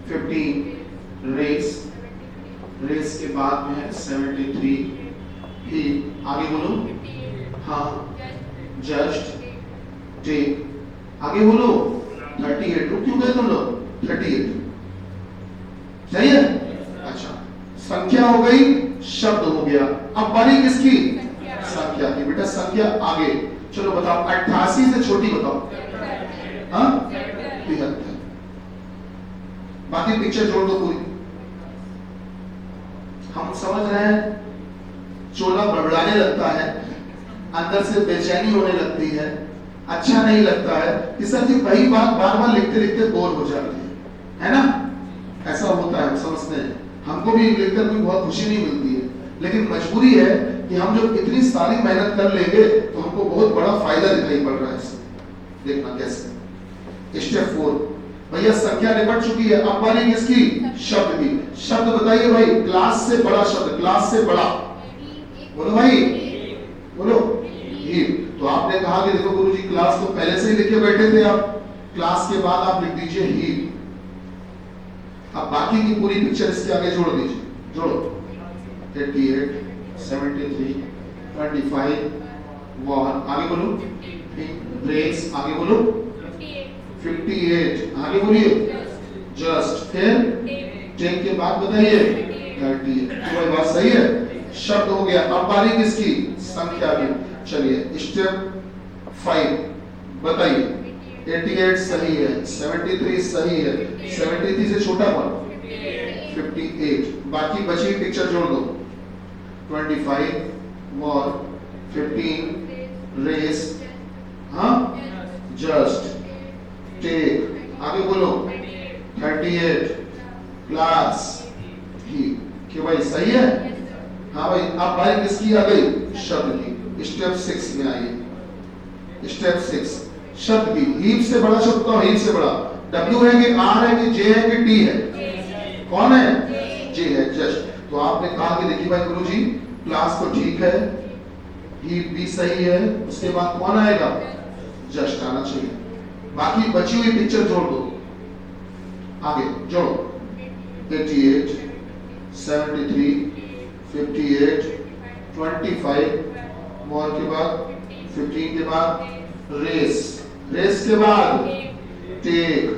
A: 15, रेस के बाद में है 73, ही आगे बोलो। हाँ, जस्ट, टेक, आगे बोलो। 38, रुक क्यों गए तुम लोग? 38 सही है? अच्छा, संख्या हो गई, शब्द हो गया। अब बारी किसकी? संख्या की। बेटा संख्या आगे। चलो बताओ, 88 से छोटी बताओ। हाँ, 73। बाकी पिक्चर जोड़ दो पूरी। हम समझ रहे हैं, चोला बड़बड़ाने लगता है, अंदर से बेचैनी होने लगती है, अच्छा नहीं लगता है कि सर जी वही बात बार बार लिखते लिखते बोर हो जाती है ना? ऐसा होता है, हम समझते हैं। हमको भी लिखकर भी बहुत खुशी नहीं मिलती है, लेकिन मजबूरी है कि हम जब इतनी सारी मेहनत कर लेंगे तो हमको बहुत बड़ा फायदा दिखाई पड़ रहा है इससे। देखना कैसे। स्टेप 4, भैया संख्या निपट चुकी है। अब बारी किसकी? शब्द की। शब्द बताइए भाई, क्लास से बड़ा शब्द, क्लास से बड़ा बोलो भाई, बोलो। ही। तो आपने कहा कि देखो गुरुजी, क्लास तो पहले से ही लिखे बैठे थे आप, क्लास के बाद आप लिख दीजिए ही। अब बाकी की पूरी पिक्चर इसके आगे जोड़ दीजिए। जोड़ो। 88, 73, 25, 1, आगे बोलो। ब्रेक्स, आगे बोलो। 58, आगे बोलिए। जस्ट, फिर टेक के बाद बताइए 30। तो भाई बात सही है, शब्द हो गया। अब बारी किसकी? संख्या की। चलिए स्टेप 5 बताइए। 88 सही है, 73 सही है, 73 से छोटा कौन? 58। बाकी बची पिक्चर जोड़ दो। 25, 1, 15, रेस, हाँ, जस्ट, टेक, आगे बोलो। 38, क्लास, ही। क्यों भाई सही है? हाँ भाई। अब बारी किसकी आ गई? शब्द की। स्टेप 6 में आइए। स्टेप 6, शब्द की। हीप से बड़ा शब्द तो हीप से बड़ा। डब्ल्यू है कि आर है कि जे है कि टी है? कौन है? जे है, जस्ट। तो आपने कहा कि देखिए भाई गुरुजी, क्लास तो ठीक है, हीप भी सही है, उसके बाद कौन आएगा? जस्ट आना चाहिए। बाकी बची हुई पिक्चर जोड़ दो। आगे जोड़ो। 88, 73, 58, 25, मोर के बाद 15 के बाद रेस, रेस के बाद टेक,